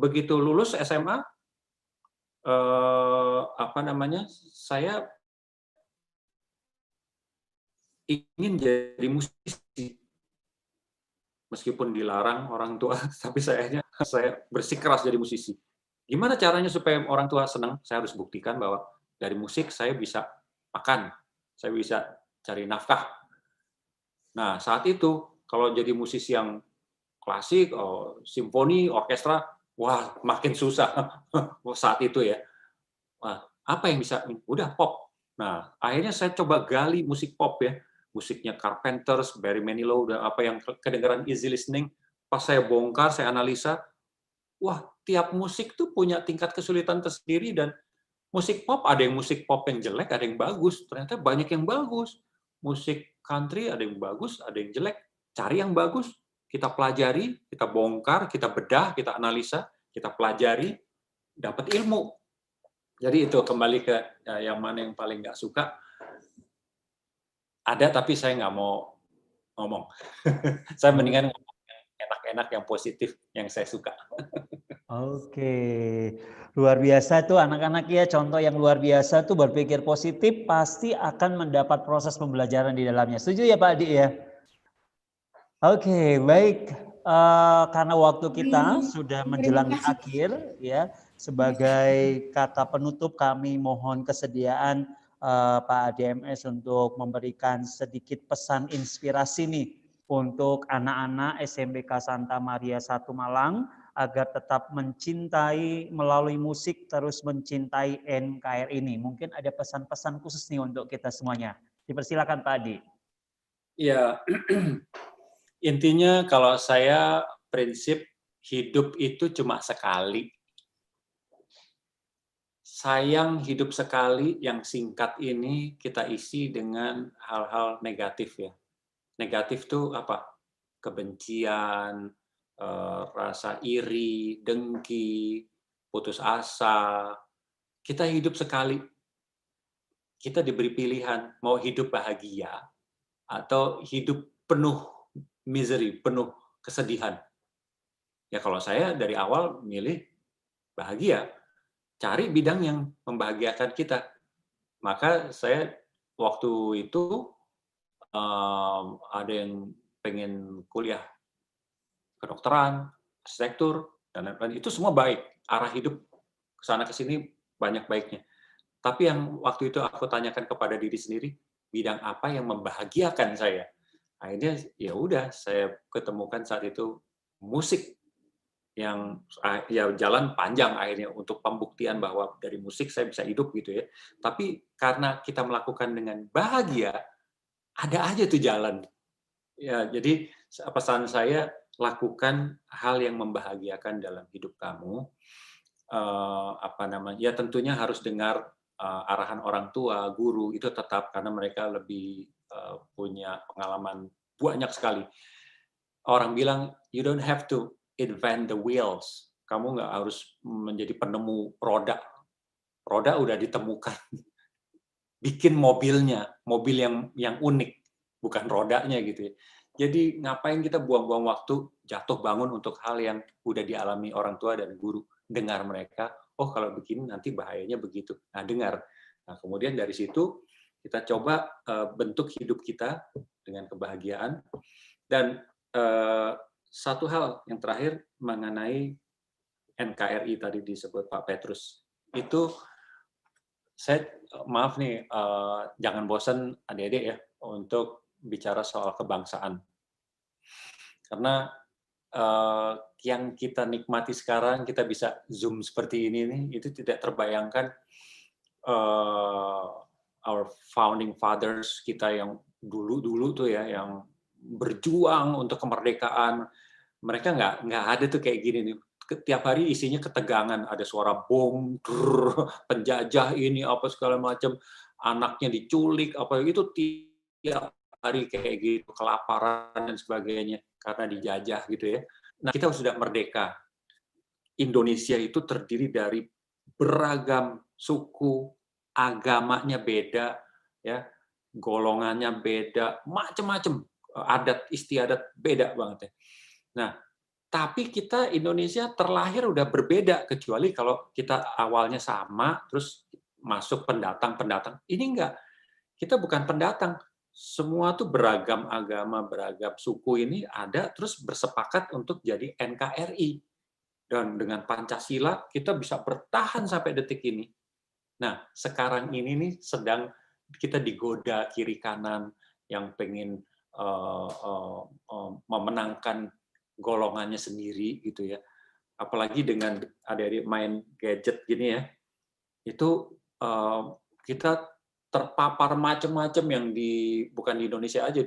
begitu lulus SMA, saya ingin jadi musisi. Meskipun dilarang orang tua, tapi saya bersikeras jadi musisi. Gimana caranya supaya orang tua senang? Saya harus buktikan bahwa dari musik saya bisa makan, saya bisa cari nafkah. Nah, saat itu kalau jadi musisi yang klasik, simfoni, orkestra, wah makin susah saat itu ya. Wah, apa yang bisa? Udah pop. Nah, akhirnya saya coba gali musik pop ya. Musiknya Carpenters, Barry Manilow, dan apa yang kedengaran easy listening. Pas saya bongkar, saya analisa, wah, tiap musik tuh punya tingkat kesulitan tersendiri, dan musik pop, ada yang musik pop yang jelek, ada yang bagus. Ternyata banyak yang bagus. Musik country ada yang bagus, ada yang jelek. Cari yang bagus, kita pelajari, kita bongkar, kita bedah, kita analisa, kita pelajari, dapat ilmu. Jadi itu kembali ke yang mana yang paling nggak suka. Ada, tapi saya nggak mau ngomong. Saya mendingan ngomong yang enak-enak, yang positif, yang saya suka. Oke, luar biasa tuh anak-anak ya, contoh yang luar biasa tuh berpikir positif pasti akan mendapat proses pembelajaran di dalamnya. Setuju ya Pak Adi ya? Oke, baik. Karena waktu kita sudah menjelang akhir ya, sebagai kata penutup kami mohon kesediaan Pak ADMS untuk memberikan sedikit pesan inspirasi nih untuk anak-anak SMBK Santa Maria 1 Malang agar tetap mencintai melalui musik, terus mencintai NKRI ini. Mungkin ada pesan-pesan khusus nih untuk kita semuanya. Dipersilakan Pak Adi. Ya, intinya kalau saya prinsip hidup itu cuma sekali. Sayang hidup sekali yang singkat ini kita isi dengan hal-hal negatif ya. Negatif tuh apa? Kebencian, rasa iri, dengki, putus asa. Kita hidup sekali. Kita diberi pilihan mau hidup bahagia atau hidup penuh misery, penuh kesedihan. Ya kalau saya dari awal milih bahagia. Cari bidang yang membahagiakan kita. Maka saya waktu itu ada yang pengen kuliah kedokteran, arsitektur, dan lain-lain. Itu semua baik. Arah hidup kesana kesini banyak baiknya. Tapi yang waktu itu aku tanyakan kepada diri sendiri, bidang apa yang membahagiakan saya? Akhirnya ya udah saya ketemukan saat itu musik. Yang ya jalan panjang akhirnya untuk pembuktian bahwa dari musik saya bisa hidup gitu ya. Tapi karena kita melakukan dengan bahagia, ada aja tuh jalan. Ya, jadi pesan saya lakukan hal yang membahagiakan dalam hidup kamu. Ya tentunya harus dengar arahan orang tua, guru itu tetap karena mereka lebih punya pengalaman banyak sekali. Orang bilang you don't have to invent the wheels. Kamu nggak harus menjadi penemu roda. Roda udah ditemukan. Bikin mobilnya, mobil yang unik, bukan rodanya gitu ya. Jadi ngapain kita buang-buang waktu, jatuh bangun untuk hal yang udah dialami orang tua dan guru. Dengar mereka, oh kalau begini nanti bahayanya begitu. Nah dengar. Nah kemudian dari situ kita coba bentuk hidup kita dengan kebahagiaan. Dan satu hal yang terakhir mengenai NKRI tadi disebut Pak Petrus, itu saya maaf nih, jangan bosan adik-adik ya untuk bicara soal kebangsaan. Karena yang kita nikmati sekarang, kita bisa Zoom seperti ini nih, itu tidak terbayangkan our founding fathers kita yang dulu tuh ya, yang berjuang untuk kemerdekaan. Mereka nggak ada tuh kayak gini nih. Tiap hari isinya ketegangan, ada suara bom, penjajah ini apa segala macam, anaknya diculik, apa itu tiap hari kayak gitu, kelaparan dan sebagainya karena dijajah gitu ya. Nah, kita sudah merdeka. Indonesia itu terdiri dari beragam suku, agamanya beda, ya, golongannya beda, macam-macam, adat istiadat beda banget ya. Nah, tapi kita Indonesia terlahir udah berbeda, kecuali kalau kita awalnya sama, terus masuk pendatang. Ini enggak, kita bukan pendatang. Semua tuh beragam agama, beragam suku ini ada, terus bersepakat untuk jadi NKRI. Dan dengan Pancasila kita bisa bertahan sampai detik ini. Nah, sekarang ini nih sedang kita digoda kiri kanan yang pengen memenangkan golongannya sendiri gitu ya. Apalagi dengan ada main gadget gini ya. Itu kita terpapar macam-macam yang bukan di Indonesia aja,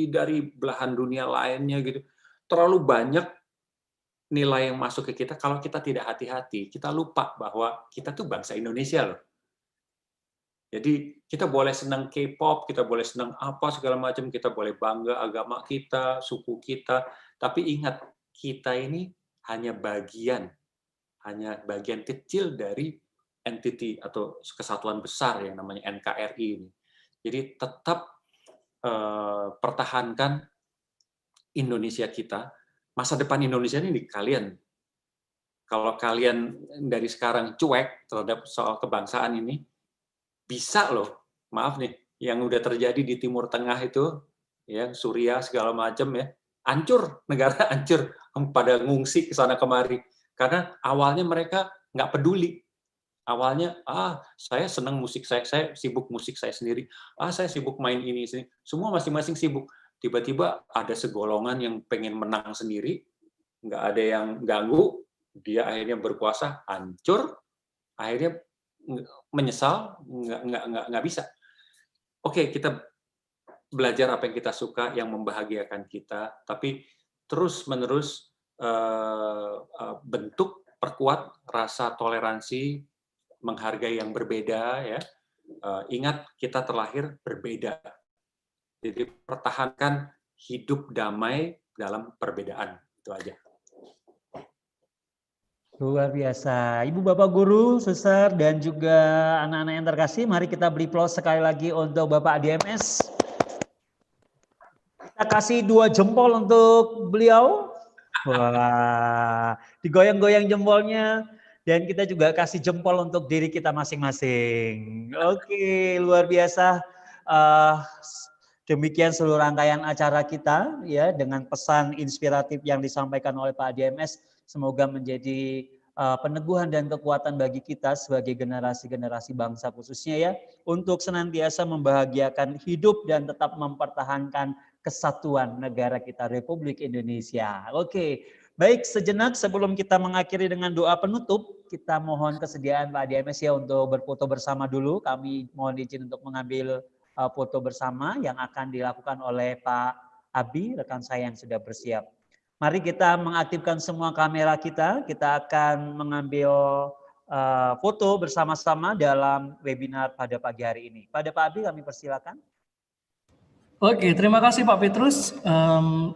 dari belahan dunia lainnya gitu. Terlalu banyak nilai yang masuk ke kita, kalau kita tidak hati-hati, kita lupa bahwa kita tuh bangsa Indonesia loh. Jadi kita boleh senang K-pop, kita boleh senang apa segala macam, kita boleh bangga agama kita, suku kita, tapi ingat, kita ini hanya bagian kecil dari entity atau kesatuan besar yang namanya NKRI ini. Jadi tetap pertahankan Indonesia kita. Masa depan Indonesia ini di kalian. Kalau kalian dari sekarang cuek terhadap soal kebangsaan ini, bisa loh, maaf nih, yang udah terjadi di Timur Tengah itu, ya Suriah segala macam ya, hancur, negara hancur, pada ngungsi ke sana kemari. Karena awalnya mereka nggak peduli. Awalnya, saya senang musik saya sibuk musik saya sendiri, saya sibuk main ini, semua masing-masing sibuk. Tiba-tiba ada segolongan yang pengen menang sendiri, nggak ada yang ganggu, dia akhirnya berkuasa, hancur, akhirnya menyesal, nggak bisa. Oke, kita belajar apa yang kita suka, yang membahagiakan kita, tapi terus-menerus bentuk, perkuat rasa toleransi, menghargai yang berbeda, ya. Ingat, kita terlahir berbeda. Jadi pertahankan hidup damai dalam perbedaan. Itu aja. Luar biasa. Ibu, Bapak Guru, Suster, dan juga anak-anak yang terkasih, mari kita beri aplaus sekali lagi untuk Bapak ADMS. Kita kasih 2 jempol untuk beliau. Wah, digoyang-goyang jempolnya. Dan kita juga kasih jempol untuk diri kita masing-masing. Oke, luar biasa. Demikian seluruh rangkaian acara kita ya, dengan pesan inspiratif yang disampaikan oleh Pak ADMS, semoga menjadi peneguhan dan kekuatan bagi kita sebagai generasi-generasi bangsa khususnya ya, untuk senantiasa membahagiakan hidup dan tetap mempertahankan kesatuan negara kita Republik Indonesia. Oke, baik, sejenak sebelum kita mengakhiri dengan doa penutup, kita mohon kesediaan Pak ADMS ya untuk berfoto bersama dulu. Kami mohon izin untuk mengambil foto bersama yang akan dilakukan oleh Pak Abi, rekan saya yang sudah bersiap. Mari kita mengaktifkan semua kamera kita akan mengambil foto bersama-sama dalam webinar pada pagi hari ini. Pada Pak Abi kami persilakan. Oke, terima kasih Pak Petrus.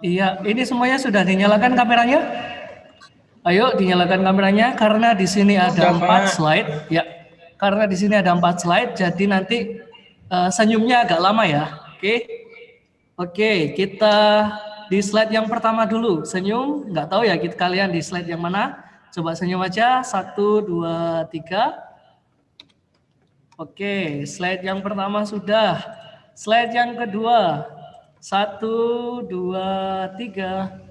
Iya, ini semuanya sudah dinyalakan kameranya? Ayo dinyalakan kameranya, karena di sini ada 4 slide. Ya, karena di sini ada 4 slide, jadi nanti senyumnya agak lama ya. Oke, kita di slide yang pertama dulu. Senyum, nggak tahu ya kalian di slide yang mana. Coba senyum aja, 1, 2, 3. Oke, slide yang pertama sudah. Slide yang kedua, 1, 2, 3.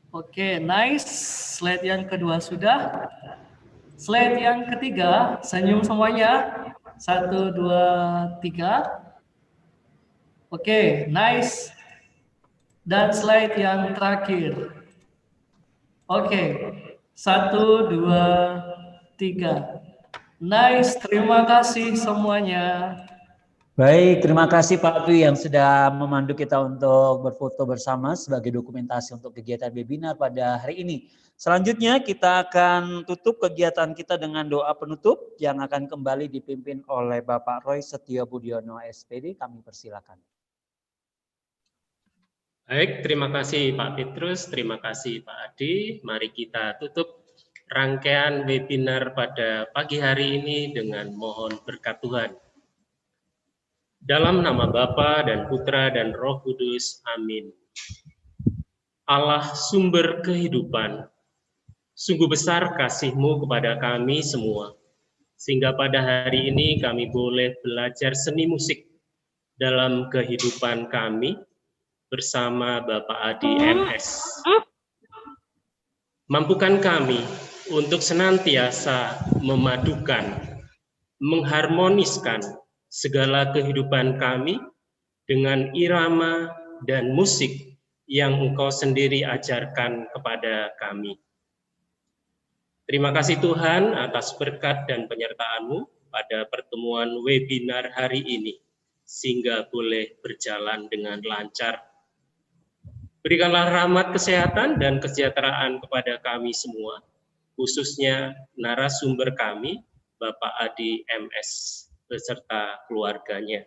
Oke, nice. Slide yang kedua sudah. Slide yang ketiga, senyum semuanya. 1, 2, 3. Oke, nice. Dan slide yang terakhir. Oke, 1, 2, 3. Nice, terima kasih semuanya. Baik, terima kasih Pak Dwi yang sudah memandu kita untuk berfoto bersama sebagai dokumentasi untuk kegiatan webinar pada hari ini. Selanjutnya kita akan tutup kegiatan kita dengan doa penutup yang akan kembali dipimpin oleh Bapak Roy Setio Budiono SPD. Kami persilakan. Baik, terima kasih Pak Petrus, terima kasih Pak Adi. Mari kita tutup rangkaian webinar pada pagi hari ini dengan mohon berkat Tuhan. Dalam nama Bapa dan Putra dan Roh Kudus, amin. Allah sumber kehidupan, sungguh besar kasih-Mu kepada kami semua, sehingga pada hari ini kami boleh belajar seni musik dalam kehidupan kami bersama Bapak Adi MS. Mampukan kami untuk senantiasa memadukan, mengharmoniskan segala kehidupan kami dengan irama dan musik yang Engkau sendiri ajarkan kepada kami. Terima kasih Tuhan atas berkat dan penyertaan-Mu pada pertemuan webinar hari ini, sehingga boleh berjalan dengan lancar. Berikanlah rahmat kesehatan dan kesejahteraan kepada kami semua, khususnya narasumber kami, Bapak Adi MS, beserta keluarganya.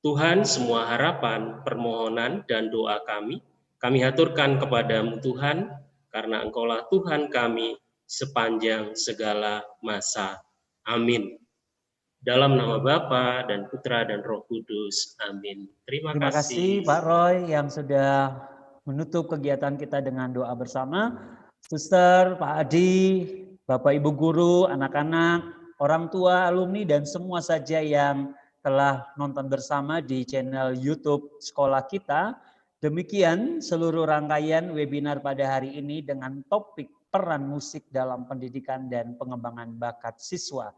Tuhan, semua harapan, permohonan, dan doa kami haturkan kepada-Mu Tuhan, karena Engkaulah Tuhan kami sepanjang segala masa. Amin. Dalam nama Bapa dan Putra dan Roh Kudus. Amin. Terima kasih Pak Roy yang sudah menutup kegiatan kita dengan doa bersama. Suster, Pak Adi, Bapak Ibu guru, anak-anak, orang tua, alumni, dan semua saja yang telah nonton bersama di channel YouTube sekolah kita. Demikian seluruh rangkaian webinar pada hari ini dengan topik peran musik dalam pendidikan dan pengembangan bakat siswa.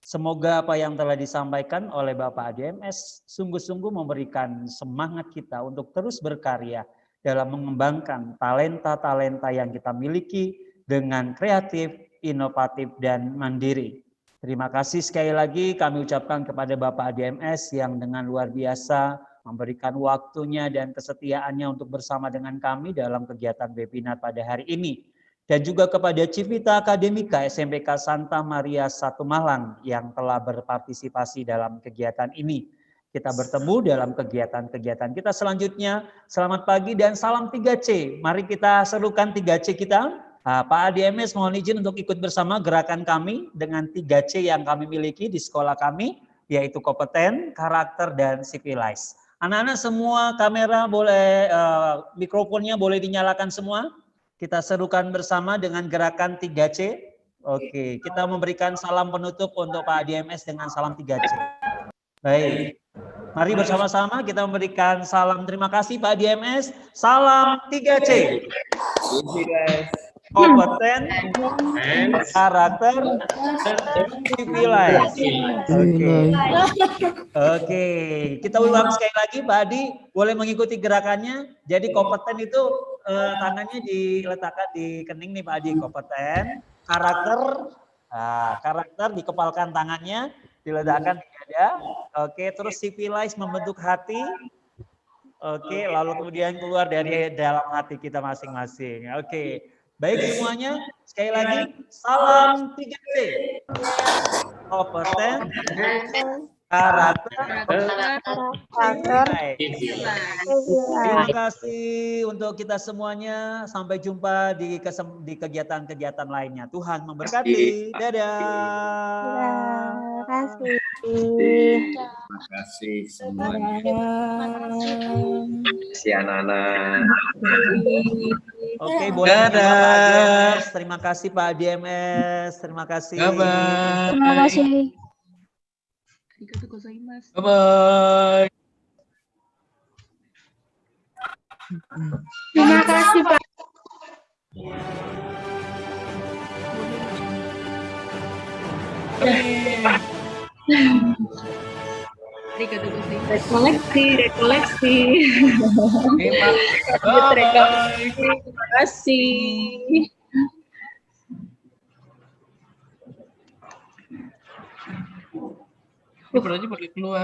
Semoga apa yang telah disampaikan oleh Bapak ADMS sungguh-sungguh memberikan semangat kita untuk terus berkarya dalam mengembangkan talenta-talenta yang kita miliki dengan kreatif, inovatif, dan mandiri. Terima kasih sekali lagi kami ucapkan kepada Bapak ADMS yang dengan luar biasa memberikan waktunya dan kesetiaannya untuk bersama dengan kami dalam kegiatan webinar pada hari ini. Dan juga kepada Civita Akademika SMPK Santa Maria 1 Malang yang telah berpartisipasi dalam kegiatan ini. Kita bertemu dalam kegiatan-kegiatan kita selanjutnya. Selamat pagi dan salam 3C. Mari kita serukan 3C kita. Pak ADMS mohon izin untuk ikut bersama gerakan kami dengan 3C yang kami miliki di sekolah kami, yaitu kompeten, karakter, dan civilize. Anak-anak semua kamera boleh, mikrofonnya boleh dinyalakan semua. Kita serukan bersama dengan gerakan 3C. Oke, kita memberikan salam penutup untuk Pak ADMS dengan salam 3C. Baik, mari bersama-sama kita memberikan salam terima kasih Pak ADMS. Salam 3C. Kompeten, karakter, civilize. Oke. Kita ulang sekali lagi, Pak Adi. Boleh mengikuti gerakannya. Jadi kompeten itu tangannya diletakkan di kening nih Pak Adi. Kompeten, karakter dikepalkan tangannya, diletakkan di dada. Oke. Terus civilize membentuk hati. Oke. Lalu kemudian keluar dari dalam hati kita masing-masing. Oke. Baik semuanya, sekali lagi, salam 3C. Kompeten, karakter. Terima kasih untuk kita semuanya. Sampai jumpa di kegiatan-kegiatan lainnya. Tuhan memberkati. Dadah. Terima kasih. Terima kasih semuanya. Terima kasih anak-anak. Oke, boleh Pak. Terima kasih Pak DMS. Terima kasih. Terima kasih. Bye-bye. Terima kasih Pak. Rekoleksi. Terima kasih. Berarti pakai keluar.